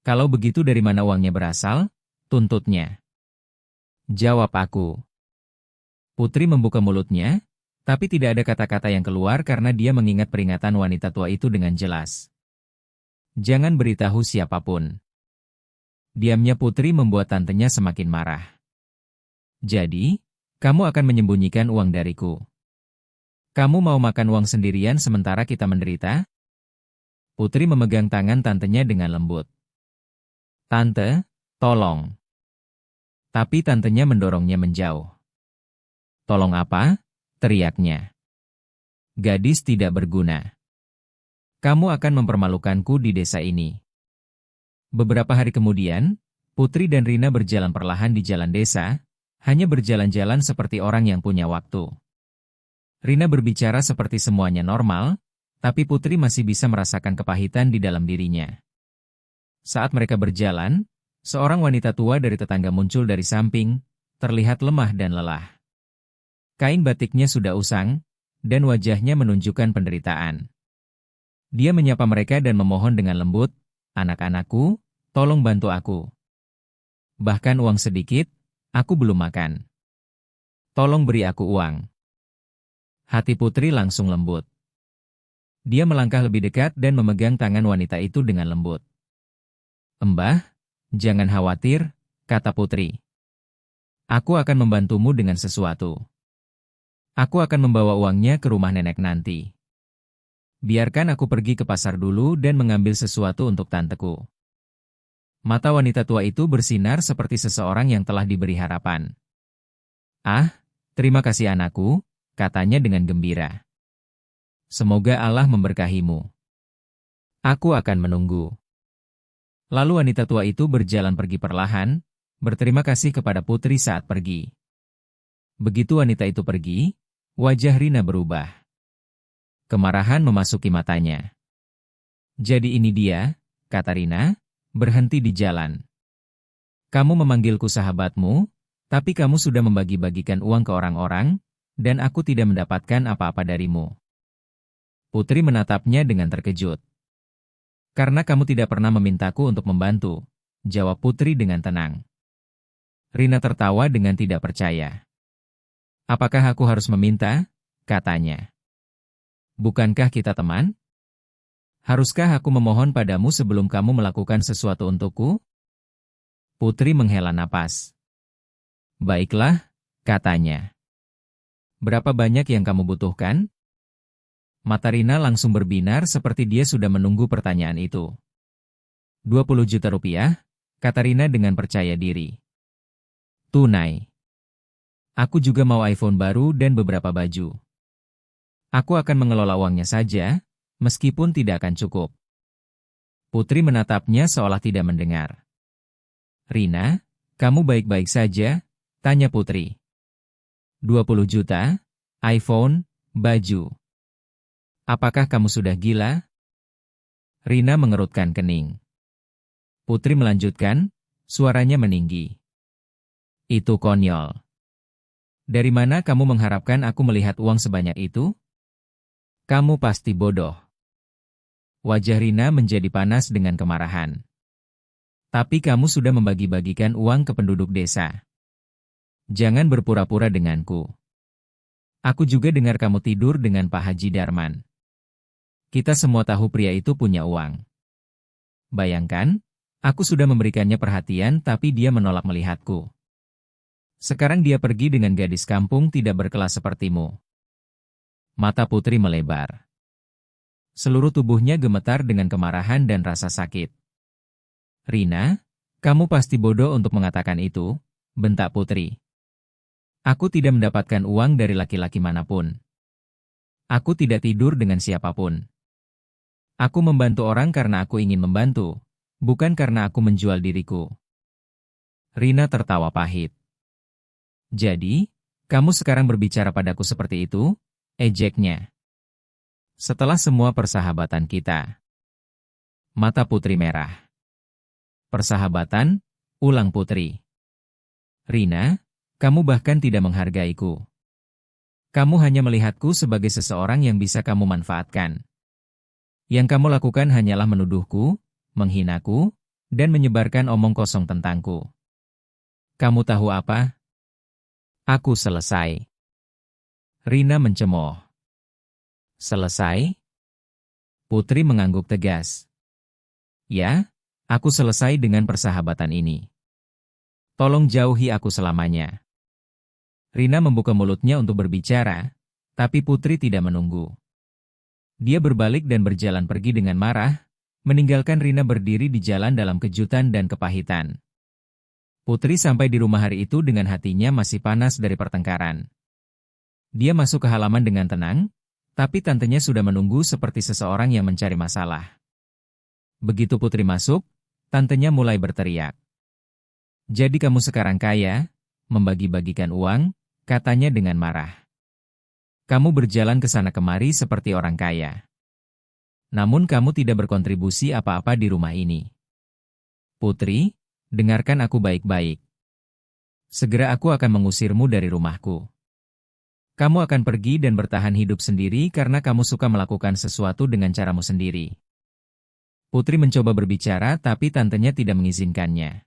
Kalau begitu dari mana uangnya berasal? Tuntutnya. Jawab aku. Putri membuka mulutnya, tapi tidak ada kata-kata yang keluar karena dia mengingat peringatan wanita tua itu dengan jelas. Jangan beritahu siapapun. Diamnya Putri membuat tantenya semakin marah. Jadi, kamu akan menyembunyikan uang dariku. Kamu mau makan uang sendirian sementara kita menderita? Putri memegang tangan tantenya dengan lembut. Tante, tolong. Tapi tantenya mendorongnya menjauh. Tolong apa? Teriaknya. Gadis tidak berguna. Kamu akan mempermalukanku di desa ini. Beberapa hari kemudian, Putri dan Rina berjalan perlahan di jalan desa, hanya berjalan-jalan seperti orang yang punya waktu. Rina berbicara seperti semuanya normal, tapi Putri masih bisa merasakan kepahitan di dalam dirinya. Saat mereka berjalan, seorang wanita tua dari tetangga muncul dari samping, terlihat lemah dan lelah. Kain batiknya sudah usang, dan wajahnya menunjukkan penderitaan. Dia menyapa mereka dan memohon dengan lembut, anak-anakku, tolong bantu aku. Bahkan uang sedikit, aku belum makan. Tolong beri aku uang. Hati Putri langsung lembut. Dia melangkah lebih dekat dan memegang tangan wanita itu dengan lembut. Mbah, jangan khawatir, kata Putri. Aku akan membantumu dengan sesuatu. Aku akan membawa uangnya ke rumah nenek nanti. Biarkan aku pergi ke pasar dulu dan mengambil sesuatu untuk tanteku. Mata wanita tua itu bersinar seperti seseorang yang telah diberi harapan. Ah, terima kasih anakku, katanya dengan gembira. Semoga Allah memberkahimu. Aku akan menunggu. Lalu wanita tua itu berjalan pergi perlahan, berterima kasih kepada Putri saat pergi. Begitu wanita itu pergi, wajah Rina berubah. Kemarahan memasuki matanya. Jadi ini dia, kata Rina, berhenti di jalan. Kamu memanggilku sahabatmu, Tapi kamu sudah membagi-bagikan uang ke orang-orang, dan aku tidak mendapatkan apa-apa darimu. Putri menatapnya dengan terkejut. Karena kamu tidak pernah memintaku untuk membantu, jawab Putri dengan tenang. Rina tertawa dengan tidak percaya. Apakah aku harus meminta? Katanya. Bukankah kita teman? Haruskah aku memohon padamu sebelum kamu melakukan sesuatu untukku? Putri menghela napas. Baiklah, katanya. Berapa banyak yang kamu butuhkan? Mata Rina langsung berbinar seperti dia sudah menunggu pertanyaan itu. 20 juta rupiah, kata Rina dengan percaya diri. Tunai. Aku juga mau iPhone baru dan beberapa baju. Aku akan mengelola uangnya saja, meskipun tidak akan cukup. Putri menatapnya seolah tidak mendengar. Rina, kamu baik-baik saja? Tanya Putri. 20 juta, iPhone, baju. Apakah kamu sudah gila? Rina mengerutkan kening. Putri melanjutkan, suaranya meninggi. Itu konyol. Dari mana kamu mengharapkan aku melihat uang sebanyak itu? Kamu pasti bodoh. Wajah Rina menjadi panas dengan kemarahan. Tapi kamu sudah membagi-bagikan uang ke penduduk desa. Jangan berpura-pura denganku. Aku juga dengar kamu tidur dengan Pak Haji Darman. Kita semua tahu pria itu punya uang. Bayangkan, aku sudah memberikannya perhatian tapi dia menolak melihatku. Sekarang dia pergi dengan gadis kampung tidak berkelas sepertimu. Mata Putri melebar. Seluruh tubuhnya gemetar dengan kemarahan dan rasa sakit. Rina, kamu pasti bodoh untuk mengatakan itu, bentak Putri. Aku tidak mendapatkan uang dari laki-laki manapun. Aku tidak tidur dengan siapapun. Aku membantu orang karena aku ingin membantu, bukan karena aku menjual diriku. Rina tertawa pahit. Jadi, kamu sekarang berbicara padaku seperti itu? Ejeknya. Setelah semua persahabatan kita. Mata Putri merah. Persahabatan? Ulang Putri. Rina, kamu bahkan tidak menghargaiku. Kamu hanya melihatku sebagai seseorang yang bisa kamu manfaatkan. Yang kamu lakukan hanyalah menuduhku, menghinaku, dan menyebarkan omong kosong tentangku. Kamu tahu apa? Aku selesai. Rina mencemooh. Selesai? Putri mengangguk tegas. Ya, aku selesai dengan persahabatan ini. Tolong jauhi aku selamanya. Rina membuka mulutnya untuk berbicara, tapi Putri tidak menunggu. Dia berbalik dan berjalan pergi dengan marah, meninggalkan Rina berdiri di jalan dalam kejutan dan kepahitan. Putri sampai di rumah hari itu dengan hatinya masih panas dari pertengkaran. Dia masuk ke halaman dengan tenang, tapi tantenya sudah menunggu seperti seseorang yang mencari masalah. Begitu Putri masuk, tantenya mulai berteriak. Jadi kamu sekarang kaya, membagi-bagikan uang, katanya dengan marah. Kamu berjalan ke sana kemari seperti orang kaya. Namun kamu tidak berkontribusi apa-apa di rumah ini. Putri, dengarkan aku baik-baik. Segera aku akan mengusirmu dari rumahku. Kamu akan pergi dan bertahan hidup sendiri karena kamu suka melakukan sesuatu dengan caramu sendiri. Putri mencoba berbicara tapi tantenya tidak mengizinkannya.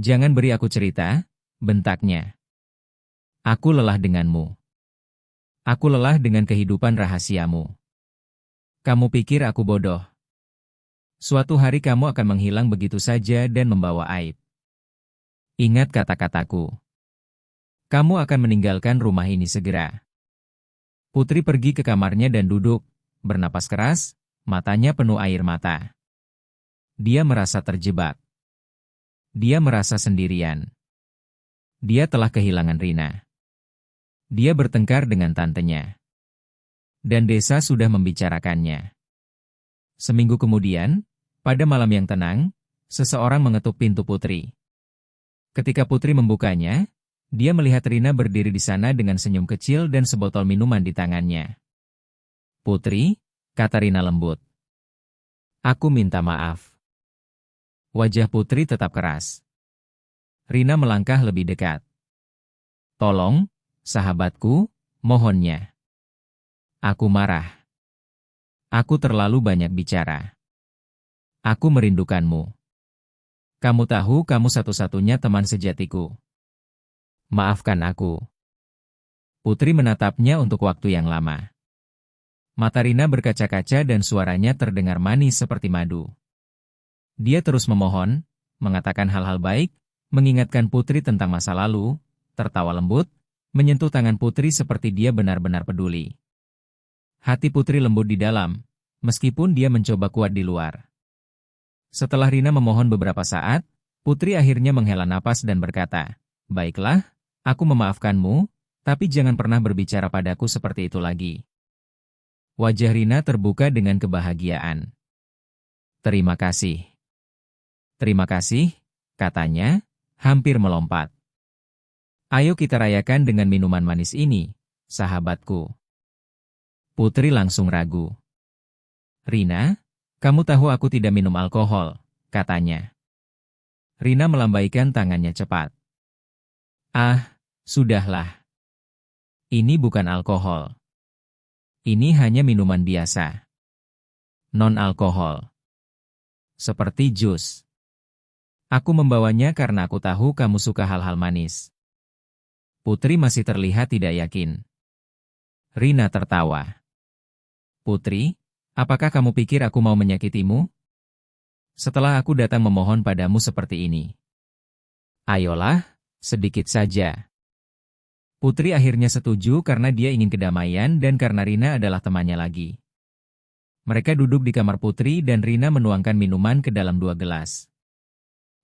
Jangan beri aku cerita, bentaknya. Aku lelah denganmu. Aku lelah dengan kehidupan rahasiamu. Kamu pikir aku bodoh? Suatu hari kamu akan menghilang begitu saja dan membawa aib. Ingat kata-kataku. Kamu akan meninggalkan rumah ini segera. Putri pergi ke kamarnya dan duduk, bernapas keras, matanya penuh air mata. Dia merasa terjebak. Dia merasa sendirian. Dia telah kehilangan Rina. Dia bertengkar dengan tantenya. Dan desa sudah membicarakannya. Seminggu kemudian, pada malam yang tenang, seseorang mengetuk pintu Putri. Ketika Putri membukanya, dia melihat Rina berdiri di sana dengan senyum kecil dan sebotol minuman di tangannya. Putri, kata Rina lembut. Aku minta maaf. Wajah Putri tetap keras. Rina melangkah lebih dekat. Tolong, sahabatku, mohonnya. Aku marah. Aku terlalu banyak bicara. Aku merindukanmu. Kamu tahu kamu satu-satunya teman sejatiku. Maafkan aku. Putri menatapnya untuk waktu yang lama. Mata Rina berkaca-kaca dan suaranya terdengar manis seperti madu. Dia terus memohon, mengatakan hal-hal baik, mengingatkan Putri tentang masa lalu, tertawa lembut, menyentuh tangan Putri seperti dia benar-benar peduli. Hati Putri lembut di dalam, meskipun dia mencoba kuat di luar. Setelah Rina memohon beberapa saat, Putri akhirnya menghela napas dan berkata, "Baiklah, aku memaafkanmu, tapi jangan pernah berbicara padaku seperti itu lagi." Wajah Rina terbuka dengan kebahagiaan. "Terima kasih." "Terima kasih," katanya, hampir melompat. "Ayo kita rayakan dengan minuman manis ini, sahabatku." Putri langsung ragu. "Rina, kamu tahu aku tidak minum alkohol," katanya. Rina melambaikan tangannya cepat. "Ah, sudahlah. Ini bukan alkohol. Ini hanya minuman biasa. Non-alkohol. Seperti jus. Aku membawanya karena aku tahu kamu suka hal-hal manis." Putri masih terlihat tidak yakin. Rina tertawa. "Putri, apakah kamu pikir aku mau menyakitimu? Setelah aku datang memohon padamu seperti ini. Ayolah, sedikit saja." Putri akhirnya setuju karena dia ingin kedamaian dan karena Rina adalah temannya lagi. Mereka duduk di kamar Putri dan Rina menuangkan minuman ke dalam 2 gelas.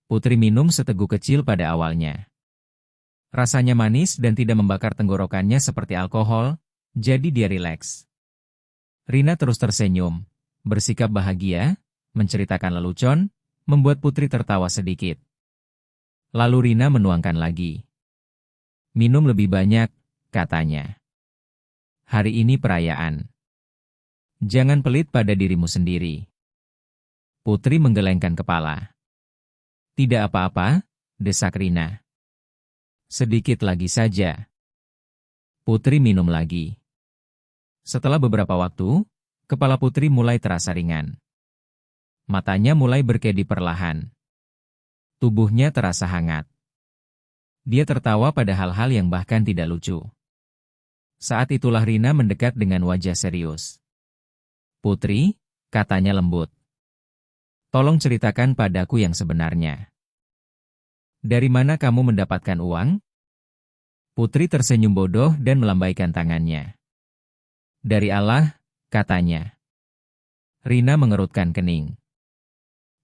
Putri minum seteguk kecil pada awalnya. Rasanya manis dan tidak membakar tenggorokannya seperti alkohol, jadi dia rileks. Rina terus tersenyum, bersikap bahagia, menceritakan lelucon, membuat Putri tertawa sedikit. Lalu Rina menuangkan lagi. "Minum lebih banyak," katanya. "Hari ini perayaan. Jangan pelit pada dirimu sendiri." Putri menggelengkan kepala. "Tidak apa-apa," desak Rina. "Sedikit lagi saja." Putri minum lagi. Setelah beberapa waktu, kepala Putri mulai terasa ringan. Matanya mulai berkedip perlahan. Tubuhnya terasa hangat. Dia tertawa pada hal-hal yang bahkan tidak lucu. Saat itulah Rina mendekat dengan wajah serius. "Putri," katanya lembut. "Tolong ceritakan padaku yang sebenarnya. Dari mana kamu mendapatkan uang?" Putri tersenyum bodoh dan melambaikan tangannya. "Dari Allah," katanya. Rina mengerutkan kening.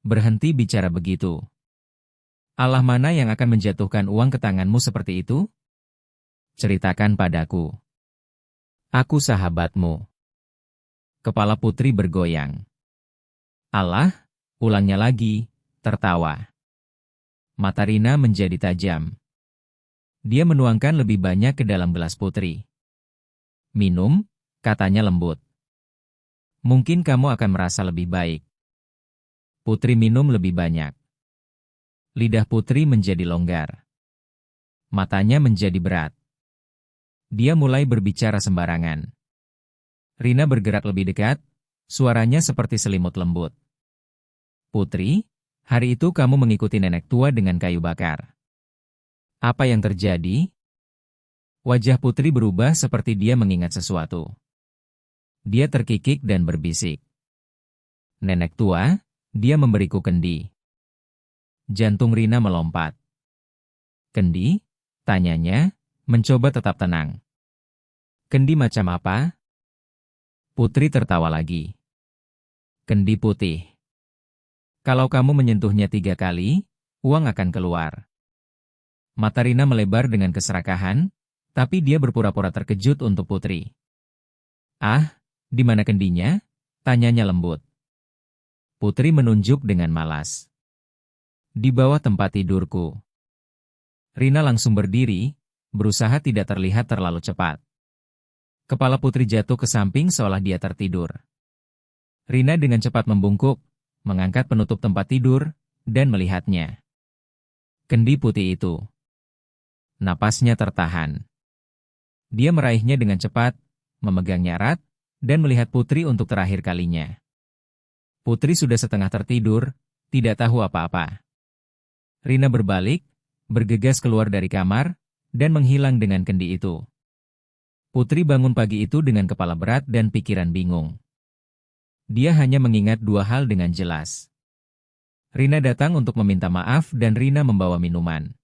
"Berhenti bicara begitu. Allah mana yang akan menjatuhkan uang ke tanganmu seperti itu? Ceritakan padaku. Aku sahabatmu." Kepala Putri bergoyang. "Allah?" ulangnya lagi, tertawa. Mata Rina menjadi tajam. Dia menuangkan lebih banyak ke dalam gelas Putri. "Minum," katanya lembut. "Mungkin kamu akan merasa lebih baik." Putri minum lebih banyak. Lidah Putri menjadi longgar. Matanya menjadi berat. Dia mulai berbicara sembarangan. Rina bergerak lebih dekat, suaranya seperti selimut lembut. "Putri, hari itu kamu mengikuti nenek tua dengan kayu bakar. Apa yang terjadi?" Wajah Putri berubah seperti dia mengingat sesuatu. Dia terkikik dan berbisik. "Nenek tua, dia memberiku kendi." Jantung Rina melompat. "Kendi?" tanyanya, mencoba tetap tenang. "Kendi macam apa?" Putri tertawa lagi. "Kendi putih. Kalau kamu menyentuhnya 3 kali, uang akan keluar." Mata Rina melebar dengan keserakahan, tapi dia berpura-pura terkejut untuk Putri. "Ah, di mana kendinya?" tanyanya lembut. Putri menunjuk dengan malas. "Di bawah tempat tidurku." Rina langsung berdiri, berusaha tidak terlihat terlalu cepat. Kepala Putri jatuh ke samping seolah dia tertidur. Rina dengan cepat membungkuk, mengangkat penutup tempat tidur, dan melihatnya. Kendi putih itu. Napasnya tertahan. Dia meraihnya dengan cepat, memegangnya erat, dan melihat Putri untuk terakhir kalinya. Putri sudah setengah tertidur, tidak tahu apa-apa. Rina berbalik, bergegas keluar dari kamar, dan menghilang dengan kendi itu. Putri bangun pagi itu dengan kepala berat dan pikiran bingung. Dia hanya mengingat dua hal dengan jelas. Rina datang untuk meminta maaf dan Rina membawa minuman.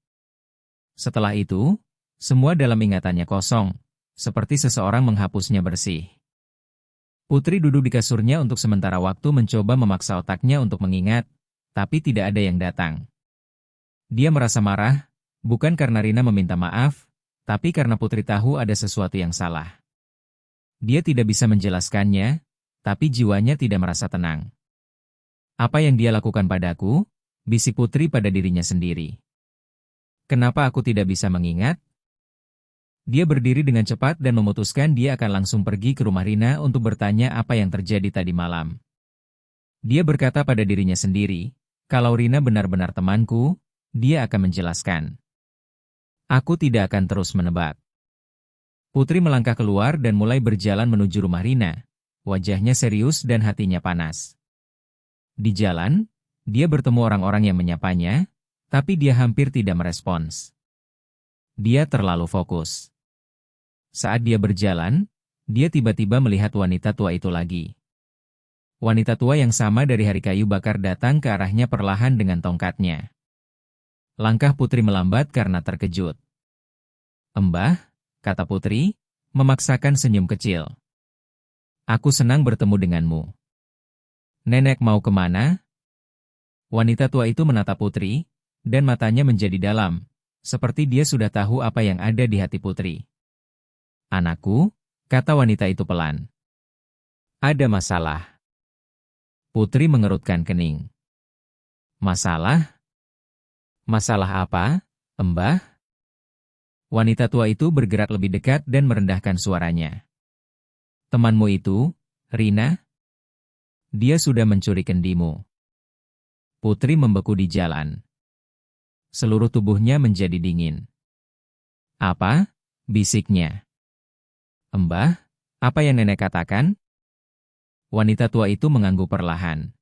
Setelah itu, semua dalam ingatannya kosong, seperti seseorang menghapusnya bersih. Putri duduk di kasurnya untuk sementara waktu mencoba memaksa otaknya untuk mengingat, tapi tidak ada yang datang. Dia merasa marah, bukan karena Rina meminta maaf, tapi karena Putri tahu ada sesuatu yang salah. Dia tidak bisa menjelaskannya, tapi jiwanya tidak merasa tenang. Apa yang dia lakukan padaku? Bisik Putri pada dirinya sendiri. Kenapa aku tidak bisa mengingat? Dia berdiri dengan cepat dan memutuskan dia akan langsung pergi ke rumah Rina untuk bertanya apa yang terjadi tadi malam. Dia berkata pada dirinya sendiri, kalau Rina benar-benar temanku, dia akan menjelaskan. Aku tidak akan terus menebak. Putri melangkah keluar dan mulai berjalan menuju rumah Rina. Wajahnya serius dan hatinya panas. Di jalan, dia bertemu orang-orang yang menyapanya, tapi dia hampir tidak merespons. Dia terlalu fokus. Saat dia berjalan, dia tiba-tiba melihat wanita tua itu lagi. Wanita tua yang sama dari hari kayu bakar datang ke arahnya perlahan dengan tongkatnya. Langkah Putri melambat karena terkejut. "Mbah," kata Putri, memaksakan senyum kecil. "Aku senang bertemu denganmu." "Nenek mau kemana?" Wanita tua itu menatap Putri, dan matanya menjadi dalam, seperti dia sudah tahu apa yang ada di hati Putri. "Anakku," kata wanita itu pelan. "Ada masalah." Putri mengerutkan kening. "Masalah? Masalah apa, Mbah?" Wanita tua itu bergerak lebih dekat dan merendahkan suaranya. "Temanmu itu, Rina? Dia sudah mencuri kendimu." Putri membeku di jalan. Seluruh tubuhnya menjadi dingin. "Apa?" bisiknya. "Mbah, apa yang nenek katakan?" Wanita tua itu mengangguk perlahan.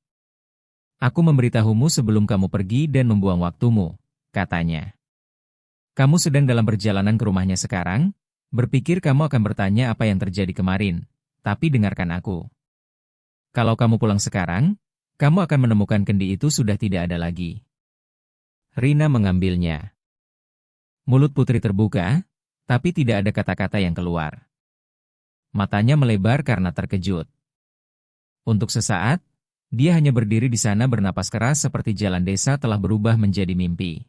"Aku memberitahumu sebelum kamu pergi dan membuang waktumu," katanya. "Kamu sedang dalam perjalanan ke rumahnya sekarang, berpikir kamu akan bertanya apa yang terjadi kemarin, tapi dengarkan aku. Kalau kamu pulang sekarang, kamu akan menemukan kendi itu sudah tidak ada lagi." Rina mengambilnya. Mulut Putri terbuka, tapi tidak ada kata-kata yang keluar. Matanya melebar karena terkejut. Untuk sesaat, dia hanya berdiri di sana bernapas keras seperti jalan desa telah berubah menjadi mimpi.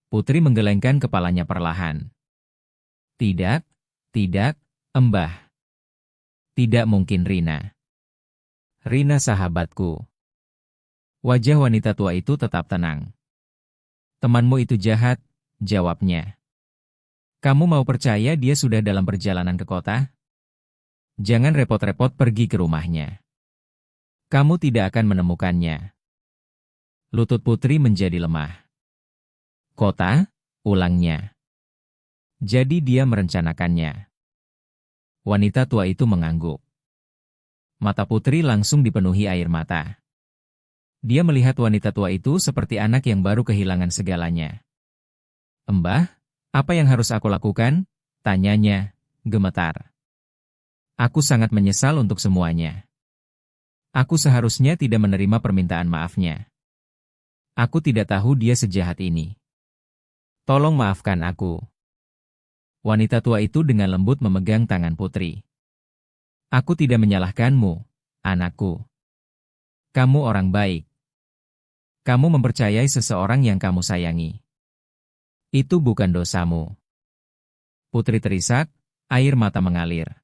Putri menggelengkan kepalanya perlahan. "Tidak, tidak, Mbah. Tidak mungkin Rina. Rina sahabatku." Wajah wanita tua itu tetap tenang. "Temanmu itu jahat," jawabnya. "Kamu mau percaya dia sudah dalam perjalanan ke kota? Jangan repot-repot pergi ke rumahnya. Kamu tidak akan menemukannya." Lutut Putri menjadi lemah. "Kota?" ulangnya. "Jadi dia merencanakannya." Wanita tua itu mengangguk. Mata Putri langsung dipenuhi air mata. Dia melihat wanita tua itu seperti anak yang baru kehilangan segalanya. "Mbah, apa yang harus aku lakukan?" tanyanya, gemetar. "Aku sangat menyesal untuk semuanya. Aku seharusnya tidak menerima permintaan maafnya. Aku tidak tahu dia sejahat ini. Tolong maafkan aku." Wanita tua itu dengan lembut memegang tangan Putri. "Aku tidak menyalahkanmu, anakku. Kamu orang baik. Kamu mempercayai seseorang yang kamu sayangi. Itu bukan dosamu." Putri terisak, air mata mengalir.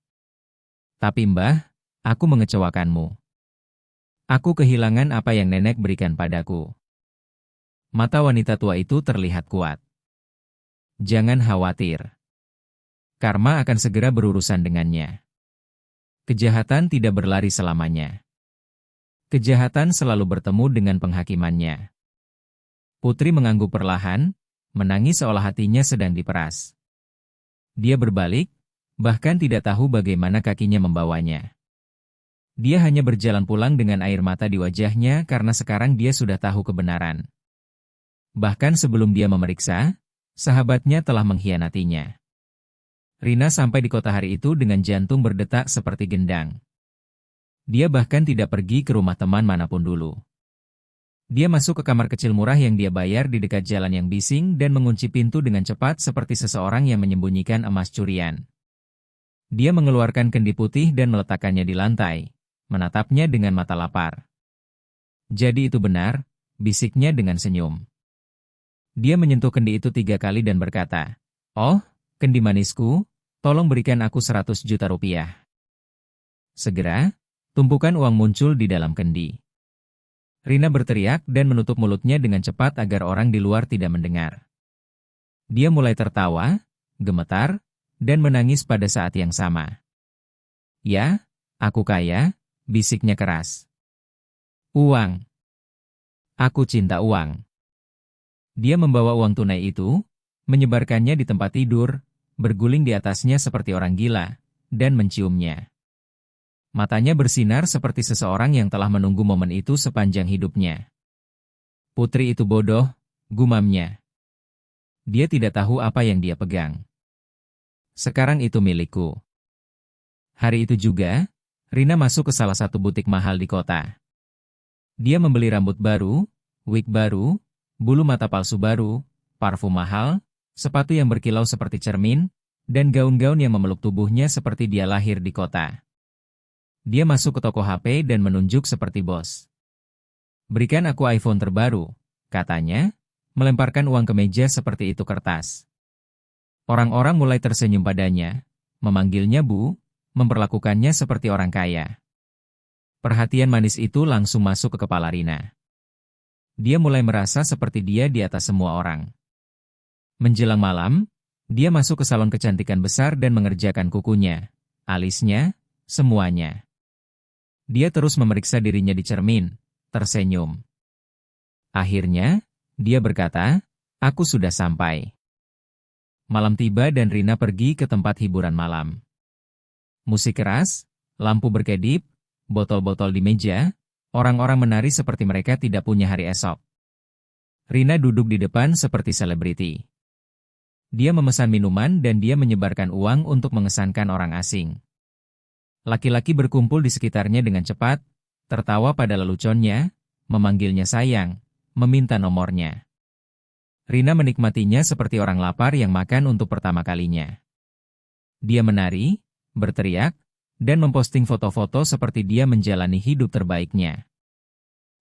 "Tapi Mbah, aku mengecewakanmu. Aku kehilangan apa yang nenek berikan padaku." Mata wanita tua itu terlihat kuat. "Jangan khawatir. Karma akan segera berurusan dengannya. Kejahatan tidak berlari selamanya. Kejahatan selalu bertemu dengan penghakimannya." Putri mengangguk perlahan, menangis seolah hatinya sedang diperas. Dia berbalik, bahkan tidak tahu bagaimana kakinya membawanya. Dia hanya berjalan pulang dengan air mata di wajahnya karena sekarang dia sudah tahu kebenaran. Bahkan sebelum dia memeriksa, sahabatnya telah mengkhianatinya. Rina sampai di kota hari itu dengan jantung berdetak seperti gendang. Dia bahkan tidak pergi ke rumah teman manapun dulu. Dia masuk ke kamar kecil murah yang dia bayar di dekat jalan yang bising dan mengunci pintu dengan cepat seperti seseorang yang menyembunyikan emas curian. Dia mengeluarkan kendi putih dan meletakkannya di lantai, menatapnya dengan mata lapar. Jadi itu benar, bisiknya dengan senyum. Dia menyentuh kendi itu 3 kali dan berkata, "Oh, kendi manisku, tolong berikan aku 100 juta rupiah." Segera, tumpukan uang muncul di dalam kendi. Rina berteriak dan menutup mulutnya dengan cepat agar orang di luar tidak mendengar. Dia mulai tertawa, gemetar, dan menangis pada saat yang sama. "Ya, aku kaya," bisiknya keras. "Uang. Aku cinta uang." Dia membawa uang tunai itu, menyebarkannya di tempat tidur, berguling di atasnya seperti orang gila, dan menciumnya. Matanya bersinar seperti seseorang yang telah menunggu momen itu sepanjang hidupnya. "Putri itu bodoh," gumamnya. Dia tidak tahu apa yang dia pegang. "Sekarang itu milikku." Hari itu juga, Rina masuk ke salah satu butik mahal di kota. Dia membeli rambut baru, wig baru, bulu mata palsu baru, parfum mahal, sepatu yang berkilau seperti cermin, dan gaun-gaun yang memeluk tubuhnya seperti dia lahir di kota. Dia masuk ke toko HP dan menunjuk seperti bos. "Berikan aku iPhone terbaru," katanya, melemparkan uang ke meja seperti itu kertas. Orang-orang mulai tersenyum padanya, memanggilnya Bu, memperlakukannya seperti orang kaya. Perhatian manis itu langsung masuk ke kepala Rina. Dia mulai merasa seperti dia di atas semua orang. Menjelang malam, dia masuk ke salon kecantikan besar dan mengerjakan kukunya, alisnya, semuanya. Dia terus memeriksa dirinya di cermin, tersenyum. Akhirnya, dia berkata, "Aku sudah sampai." Malam tiba dan Rina pergi ke tempat hiburan malam. Musik keras, lampu berkedip, botol-botol di meja, orang-orang menari seperti mereka tidak punya hari esok. Rina duduk di depan seperti selebriti. Dia memesan minuman dan dia menyebarkan uang untuk mengesankan orang asing. Laki-laki berkumpul di sekitarnya dengan cepat, tertawa pada leluconnya, memanggilnya sayang, meminta nomornya. Rina menikmatinya seperti orang lapar yang makan untuk pertama kalinya. Dia menari, berteriak, dan memposting foto-foto seperti dia menjalani hidup terbaiknya.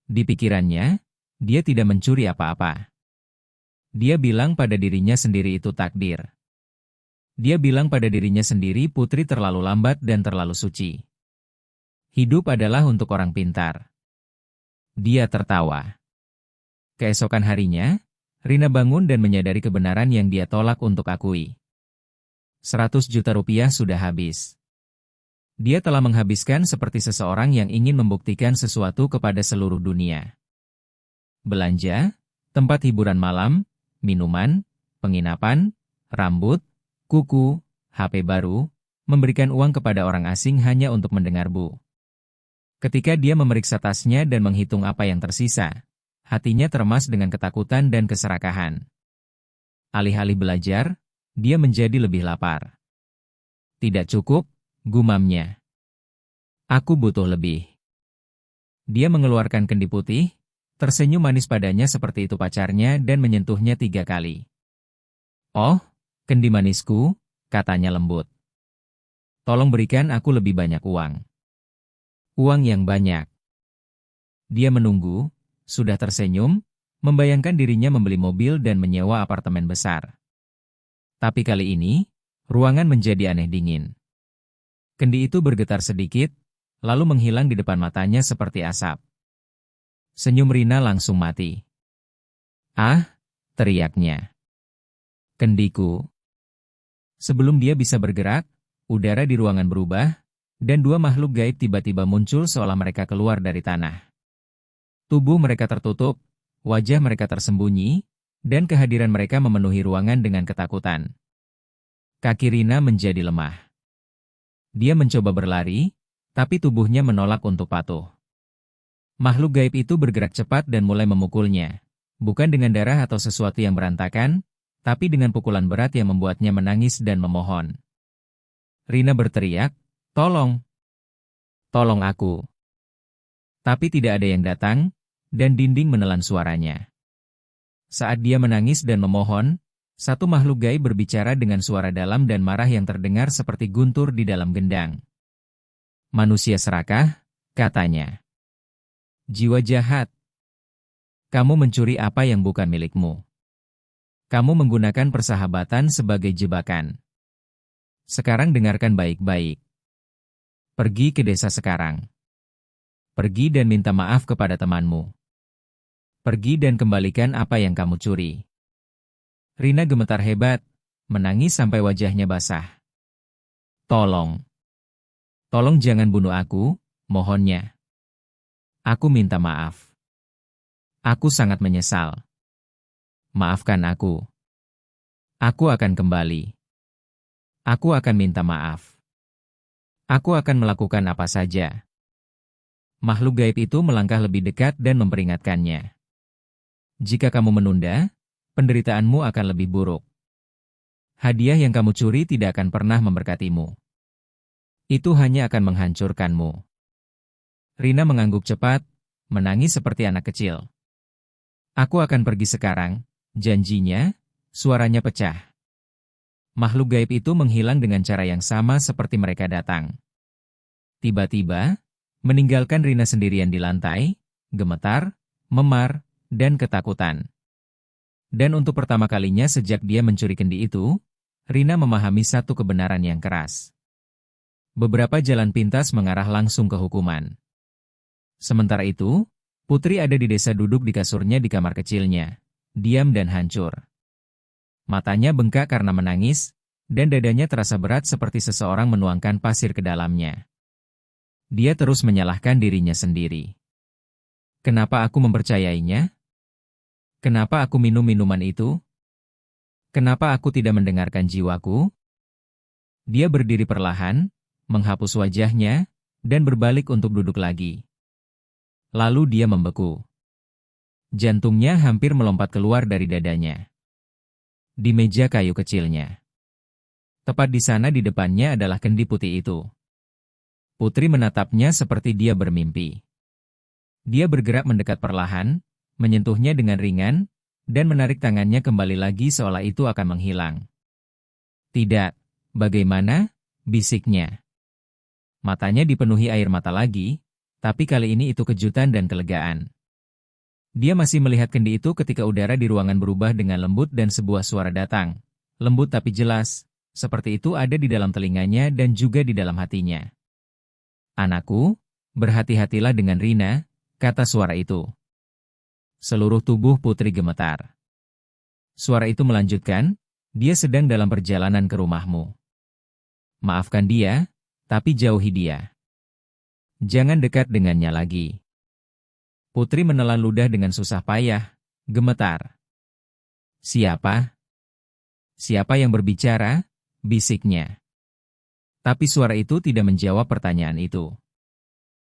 Di pikirannya, dia tidak mencuri apa-apa. Dia bilang pada dirinya sendiri itu takdir. Dia bilang pada dirinya sendiri Putri terlalu lambat dan terlalu suci. Hidup adalah untuk orang pintar. Dia tertawa. Keesokan harinya, Rina bangun dan menyadari kebenaran yang dia tolak untuk akui. 100 juta rupiah sudah habis. Dia telah menghabiskan seperti seseorang yang ingin membuktikan sesuatu kepada seluruh dunia. Belanja, tempat hiburan malam, minuman, penginapan, rambut, kuku, HP baru, memberikan uang kepada orang asing hanya untuk mendengar Bu. Ketika dia memeriksa tasnya dan menghitung apa yang tersisa, hatinya termas dengan ketakutan dan keserakahan. Alih-alih belajar, dia menjadi lebih lapar. "Tidak cukup," gumamnya. "Aku butuh lebih." Dia mengeluarkan kendi putih, tersenyum manis padanya seperti itu pacarnya dan menyentuhnya 3 kali. "Oh, kendi manisku," katanya lembut. "Tolong berikan aku lebih banyak uang." "Uang yang banyak." Dia menunggu, sudah tersenyum, membayangkan dirinya membeli mobil dan menyewa apartemen besar. Tapi kali ini, ruangan menjadi aneh dingin. Kendi itu bergetar sedikit, lalu menghilang di depan matanya seperti asap. Senyum Rina langsung mati. "Ah!" teriaknya. "Kendiku." Sebelum dia bisa bergerak, udara di ruangan berubah, dan 2 makhluk gaib tiba-tiba muncul seolah mereka keluar dari tanah. Tubuh mereka tertutup, wajah mereka tersembunyi, dan kehadiran mereka memenuhi ruangan dengan ketakutan. Kaki Rina menjadi lemah. Dia mencoba berlari, tapi tubuhnya menolak untuk patuh. Makhluk gaib itu bergerak cepat dan mulai memukulnya. Bukan dengan darah atau sesuatu yang berantakan, tapi dengan pukulan berat yang membuatnya menangis dan memohon. Rina berteriak, "Tolong! Tolong aku!" Tapi tidak ada yang datang, dan dinding menelan suaranya. Saat dia menangis dan memohon, satu makhluk gaib berbicara dengan suara dalam dan marah yang terdengar seperti guntur di dalam gendang. "Manusia serakah," katanya. "Jiwa jahat. Kamu mencuri apa yang bukan milikmu. Kamu menggunakan persahabatan sebagai jebakan. Sekarang dengarkan baik-baik. Pergi ke desa sekarang. Pergi dan minta maaf kepada temanmu. Pergi dan kembalikan apa yang kamu curi." Rina gemetar hebat, menangis sampai wajahnya basah. "Tolong. Tolong jangan bunuh aku," mohonnya. "Aku minta maaf. Aku sangat menyesal. Maafkan aku. Aku akan kembali. Aku akan minta maaf. Aku akan melakukan apa saja." Makhluk gaib itu melangkah lebih dekat dan memperingatkannya. "Jika kamu menunda, penderitaanmu akan lebih buruk. Hadiah yang kamu curi tidak akan pernah memberkatimu. Itu hanya akan menghancurkanmu." Rina mengangguk cepat, menangis seperti anak kecil. "Aku akan pergi sekarang," janjinya, suaranya pecah. Makhluk gaib itu menghilang dengan cara yang sama seperti mereka datang. Tiba-tiba, meninggalkan Rina sendirian di lantai, gemetar, memar, dan ketakutan. Dan untuk pertama kalinya sejak dia mencuri kendi itu, Rina memahami satu kebenaran yang keras. Beberapa jalan pintas mengarah langsung ke hukuman. Sementara itu, Putri ada di desa duduk di kasurnya di kamar kecilnya, diam dan hancur. Matanya bengkak karena menangis, dan dadanya terasa berat seperti seseorang menuangkan pasir ke dalamnya. Dia terus menyalahkan dirinya sendiri. Kenapa aku mempercayainya? Kenapa aku minum minuman itu? Kenapa aku tidak mendengarkan jiwaku? Dia berdiri perlahan, menghapus wajahnya, dan berbalik untuk duduk lagi. Lalu dia membeku. Jantungnya hampir melompat keluar dari dadanya. Di meja kayu kecilnya. Tepat di sana di depannya adalah kendi putih itu. Putri menatapnya seperti dia bermimpi. Dia bergerak mendekat perlahan, menyentuhnya dengan ringan, dan menarik tangannya kembali lagi seolah itu akan menghilang. "Tidak, bagaimana?" bisiknya. Matanya dipenuhi air mata lagi, tapi kali ini itu kejutan dan kelegaan. Dia masih melihat kendi itu ketika udara di ruangan berubah dengan lembut dan sebuah suara datang. Lembut tapi jelas, seperti itu ada di dalam telinganya dan juga di dalam hatinya. "Anakku, berhati-hatilah dengan Rina," kata suara itu. Seluruh tubuh Putri gemetar. Suara itu melanjutkan, "Dia sedang dalam perjalanan ke rumahmu. Maafkan dia, tapi jauhi dia. Jangan dekat dengannya lagi." Putri menelan ludah dengan susah payah, gemetar. "Siapa? Siapa yang berbicara?" bisiknya. Tapi suara itu tidak menjawab pertanyaan itu.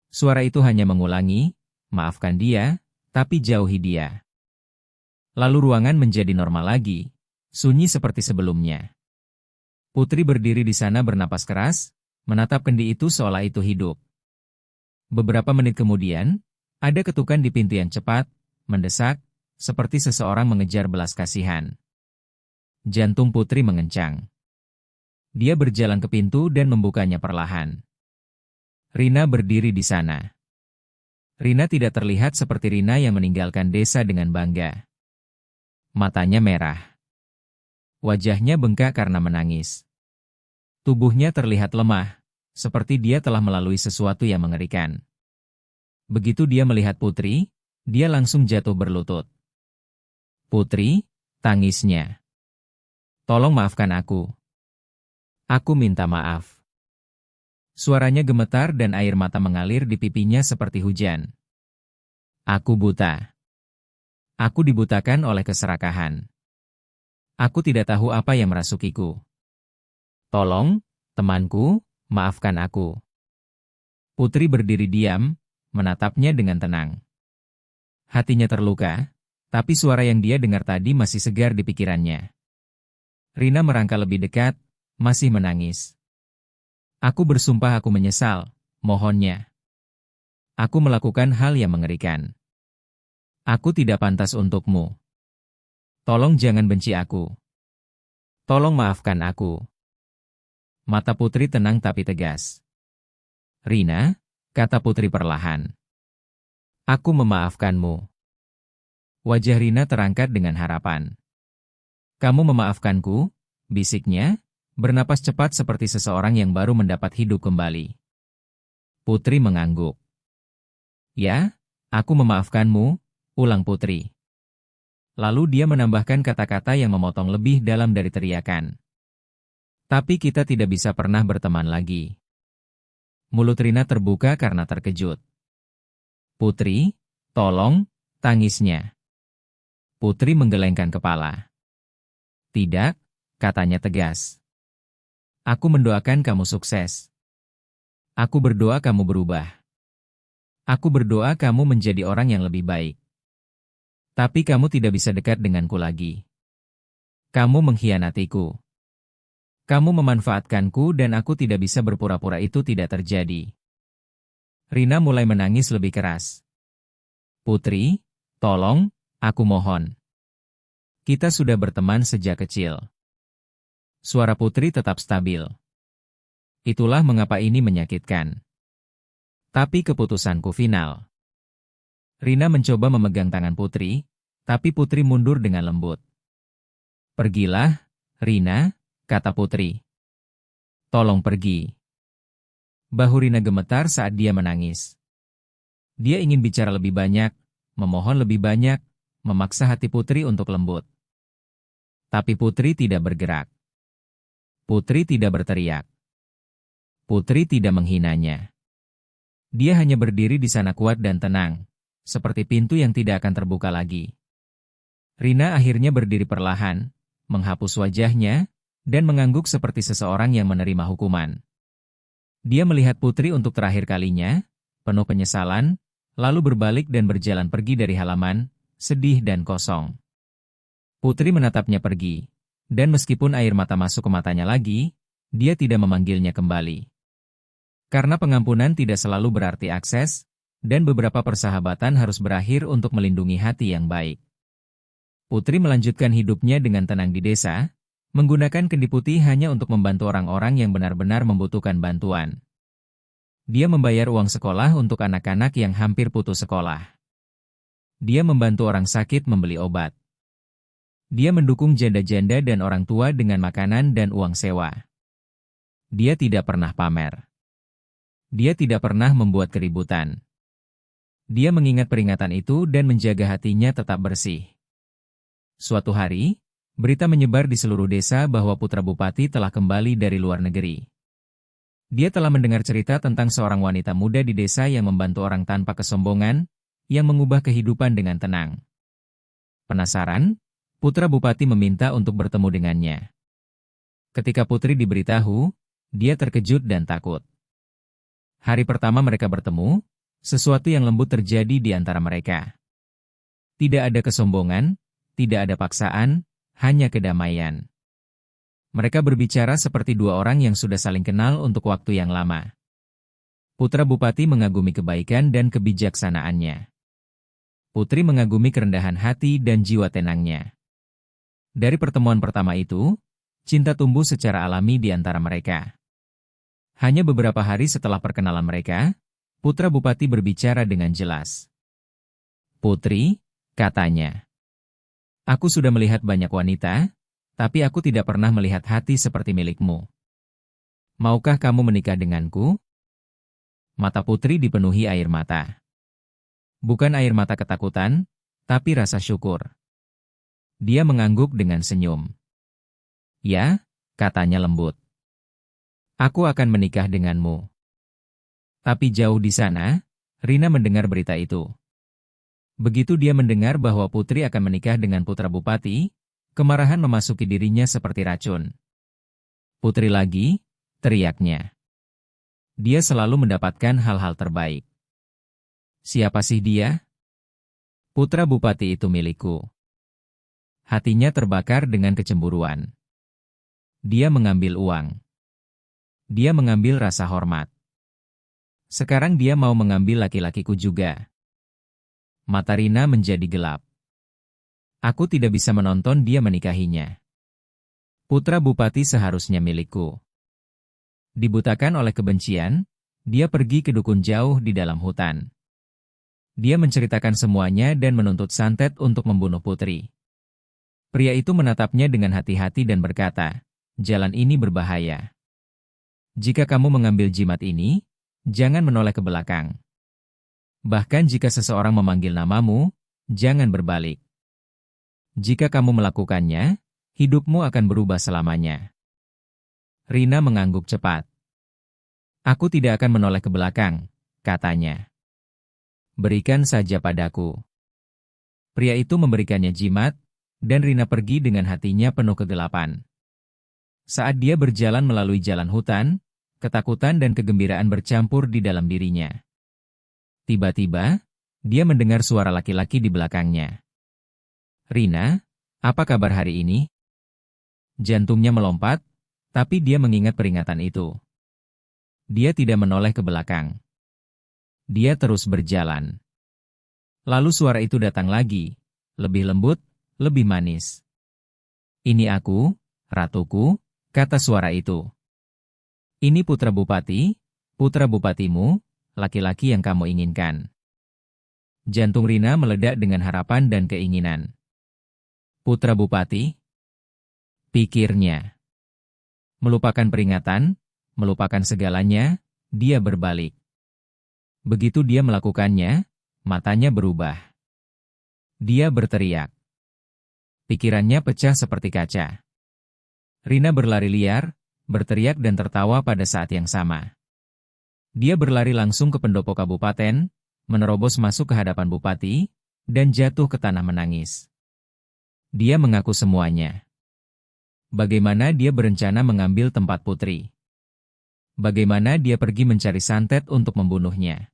Suara itu hanya mengulangi, "Maafkan dia, tapi jauhi dia." Lalu ruangan menjadi normal lagi, sunyi seperti sebelumnya. Putri berdiri di sana bernapas keras, menatap kendi itu seolah itu hidup. Beberapa menit kemudian, ada ketukan di pintu yang cepat, mendesak, seperti seseorang mengejar belas kasihan. Jantung Putri mengencang. Dia berjalan ke pintu dan membukanya perlahan. Rina berdiri di sana. Rina tidak terlihat seperti Rina yang meninggalkan desa dengan bangga. Matanya merah. Wajahnya bengkak karena menangis. Tubuhnya terlihat lemah, seperti dia telah melalui sesuatu yang mengerikan. Begitu dia melihat Putri, dia langsung jatuh berlutut. "Putri," tangisnya. "Tolong maafkan aku. Aku minta maaf." Suaranya gemetar dan air mata mengalir di pipinya seperti hujan. "Aku buta. Aku dibutakan oleh keserakahan. Aku tidak tahu apa yang merasukiku. Tolong, temanku, maafkan aku. Putri berdiri diam, menatapnya dengan tenang. Hatinya terluka, tapi suara yang dia dengar tadi masih segar di pikirannya. Rina merangkak lebih dekat, masih menangis. Aku bersumpah aku menyesal, mohonnya. Aku melakukan hal yang mengerikan. Aku tidak pantas untukmu. Tolong jangan benci aku. Tolong maafkan aku. Mata Putri tenang tapi tegas. Rina, kata Putri perlahan. Aku memaafkanmu. Wajah Rina terangkat dengan harapan. Kamu memaafkanku? Bisiknya, bernapas cepat seperti seseorang yang baru mendapat hidup kembali. Putri mengangguk. Ya, aku memaafkanmu, ulang Putri. Lalu dia menambahkan kata-kata yang memotong lebih dalam dari teriakan. Tapi kita tidak bisa pernah berteman lagi. Mulut Rina terbuka karena terkejut. Putri, tolong, tangisnya. Putri menggelengkan kepala. Tidak, katanya tegas. Aku mendoakan kamu sukses. Aku berdoa kamu berubah. Aku berdoa kamu menjadi orang yang lebih baik. Tapi kamu tidak bisa dekat denganku lagi. Kamu mengkhianatiku. Kamu memanfaatkanku dan aku tidak bisa berpura-pura itu tidak terjadi. Rina mulai menangis lebih keras. Putri, tolong, aku mohon. Kita sudah berteman sejak kecil. Suara Putri tetap stabil. Itulah mengapa ini menyakitkan. Tapi keputusanku final. Rina mencoba memegang tangan Putri, tapi Putri mundur dengan lembut. Pergilah, Rina, kata Putri. Tolong pergi. Bahu Rina gemetar saat dia menangis. Dia ingin bicara lebih banyak, memohon lebih banyak, memaksa hati Putri untuk lembut. Tapi Putri tidak bergerak. Putri tidak berteriak. Putri tidak menghinanya. Dia hanya berdiri di sana kuat dan tenang, seperti pintu yang tidak akan terbuka lagi. Rina akhirnya berdiri perlahan, menghapus wajahnya, dan mengangguk seperti seseorang yang menerima hukuman. Dia melihat Putri untuk terakhir kalinya, penuh penyesalan, lalu berbalik dan berjalan pergi dari halaman, sedih dan kosong. Putri menatapnya pergi, dan meskipun air mata masuk ke matanya lagi, dia tidak memanggilnya kembali. Karena pengampunan tidak selalu berarti akses, dan beberapa persahabatan harus berakhir untuk melindungi hati yang baik. Putri melanjutkan hidupnya dengan tenang di desa, menggunakan kendi putih hanya untuk membantu orang-orang yang benar-benar membutuhkan bantuan. Dia membayar uang sekolah untuk anak-anak yang hampir putus sekolah. Dia membantu orang sakit membeli obat. Dia mendukung janda-janda dan orang tua dengan makanan dan uang sewa. Dia tidak pernah pamer. Dia tidak pernah membuat keributan. Dia mengingat peringatan itu dan menjaga hatinya tetap bersih. Suatu hari, berita menyebar di seluruh desa bahwa putra bupati telah kembali dari luar negeri. Dia telah mendengar cerita tentang seorang wanita muda di desa yang membantu orang tanpa kesombongan, yang mengubah kehidupan dengan tenang. Penasaran, putra bupati meminta untuk bertemu dengannya. Ketika Putri diberitahu, dia terkejut dan takut. Hari pertama mereka bertemu, sesuatu yang lembut terjadi di antara mereka. Tidak ada kesombongan, tidak ada paksaan, hanya kedamaian. Mereka berbicara seperti dua orang yang sudah saling kenal untuk waktu yang lama. Putra bupati mengagumi kebaikan dan kebijaksanaannya. Putri mengagumi kerendahan hati dan jiwa tenangnya. Dari pertemuan pertama itu, cinta tumbuh secara alami di antara mereka. Hanya beberapa hari setelah perkenalan mereka, putra bupati berbicara dengan jelas. Putri, katanya. Aku sudah melihat banyak wanita, tapi aku tidak pernah melihat hati seperti milikmu. Maukah kamu menikah denganku? Mata Putri dipenuhi air mata. Bukan air mata ketakutan, tapi rasa syukur. Dia mengangguk dengan senyum. Ya, katanya lembut. Aku akan menikah denganmu. Tapi jauh di sana, Rina mendengar berita itu. Begitu dia mendengar bahwa Putri akan menikah dengan putra bupati, kemarahan memasuki dirinya seperti racun. "Putri lagi?" teriaknya. Dia selalu mendapatkan hal-hal terbaik. "Siapa sih dia?" "Putra bupati itu milikku." Hatinya terbakar dengan kecemburuan. Dia mengambil uang. Dia mengambil rasa hormat. Sekarang dia mau mengambil laki-lakiku juga. Mata Rina menjadi gelap. Aku tidak bisa menonton dia menikahinya. Putra bupati seharusnya milikku. Dibutakan oleh kebencian, dia pergi ke dukun jauh di dalam hutan. Dia menceritakan semuanya dan menuntut santet untuk membunuh Putri. Pria itu menatapnya dengan hati-hati dan berkata, "Jalan ini berbahaya. Jika kamu mengambil jimat ini, jangan menoleh ke belakang. Bahkan jika seseorang memanggil namamu, jangan berbalik. Jika kamu melakukannya, hidupmu akan berubah selamanya." Rina mengangguk cepat. "Aku tidak akan menoleh ke belakang," katanya. "Berikan saja padaku." Pria itu memberikannya jimat, dan Rina pergi dengan hatinya penuh kegelapan. Saat dia berjalan melalui jalan hutan, ketakutan dan kegembiraan bercampur di dalam dirinya. Tiba-tiba, dia mendengar suara laki-laki di belakangnya. "Rina, apa kabar hari ini?" Jantungnya melompat, tapi dia mengingat peringatan itu. Dia tidak menoleh ke belakang. Dia terus berjalan. Lalu suara itu datang lagi, lebih lembut, lebih manis. "Ini aku, ratuku," kata suara itu. "Ini putra bupati, putra bupatimu, laki-laki yang kamu inginkan." Jantung Rina meledak dengan harapan dan keinginan. "Putra bupati?" pikirnya. Melupakan peringatan, melupakan segalanya, dia berbalik. Begitu dia melakukannya, matanya berubah. Dia berteriak. Pikirannya pecah seperti kaca. Rina berlari liar, berteriak dan tertawa pada saat yang sama. Dia berlari langsung ke pendopo kabupaten, menerobos masuk ke hadapan bupati, dan jatuh ke tanah menangis. Dia mengaku semuanya. Bagaimana dia berencana mengambil tempat Putri. Bagaimana dia pergi mencari santet untuk membunuhnya.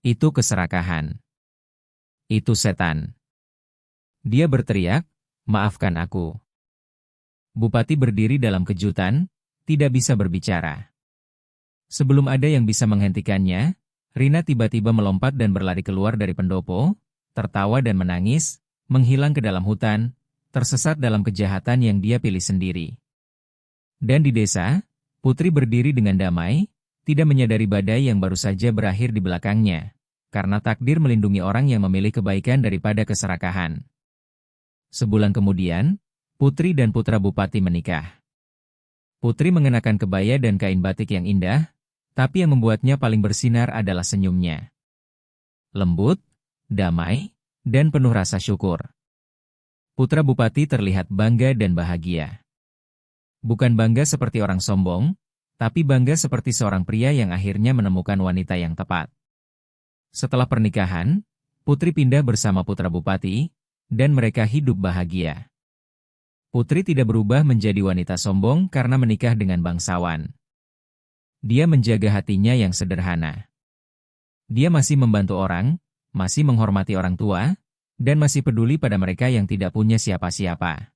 Itu keserakahan. Itu setan. Dia berteriak, "Maafkan aku." Bupati berdiri dalam kejutan, tidak bisa berbicara. Sebelum ada yang bisa menghentikannya, Rina tiba-tiba melompat dan berlari keluar dari pendopo, tertawa dan menangis, menghilang ke dalam hutan, tersesat dalam kejahatan yang dia pilih sendiri. Dan di desa, Putri berdiri dengan damai, tidak menyadari badai yang baru saja berakhir di belakangnya, karena takdir melindungi orang yang memilih kebaikan daripada keserakahan. Sebulan kemudian, Putri dan putra bupati menikah. Putri mengenakan kebaya dan kain batik yang indah, tapi yang membuatnya paling bersinar adalah senyumnya. Lembut, damai, dan penuh rasa syukur. Putra bupati terlihat bangga dan bahagia. Bukan bangga seperti orang sombong, tapi bangga seperti seorang pria yang akhirnya menemukan wanita yang tepat. Setelah pernikahan, Putri pindah bersama putra bupati, dan mereka hidup bahagia. Putri tidak berubah menjadi wanita sombong karena menikah dengan bangsawan. Dia menjaga hatinya yang sederhana. Dia masih membantu orang, masih menghormati orang tua, dan masih peduli pada mereka yang tidak punya siapa-siapa.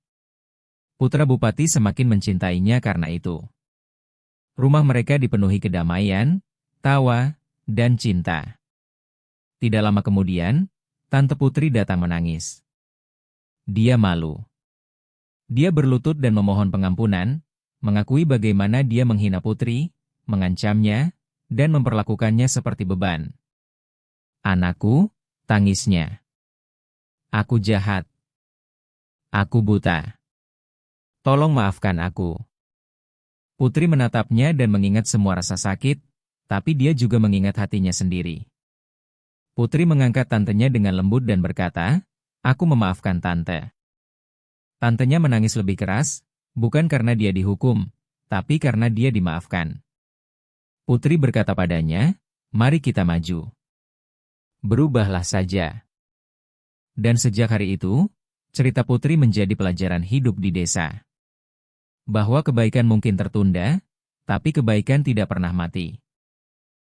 Putra bupati semakin mencintainya karena itu. Rumah mereka dipenuhi kedamaian, tawa, dan cinta. Tidak lama kemudian, Tante Putri datang menangis. Dia malu. Dia berlutut dan memohon pengampunan, mengakui bagaimana dia menghina Putri, mengancamnya, dan memperlakukannya seperti beban. "Anakku," tangisnya. "Aku jahat. Aku buta. Tolong maafkan aku." Putri menatapnya dan mengingat semua rasa sakit, tapi dia juga mengingat hatinya sendiri. Putri mengangkat tantenya dengan lembut dan berkata, "Aku memaafkan tante." Tantenya menangis lebih keras, bukan karena dia dihukum, tapi karena dia dimaafkan. Putri berkata padanya, "Mari kita maju. Berubahlah saja." Dan sejak hari itu, cerita Putri menjadi pelajaran hidup di desa. Bahwa kebaikan mungkin tertunda, tapi kebaikan tidak pernah mati.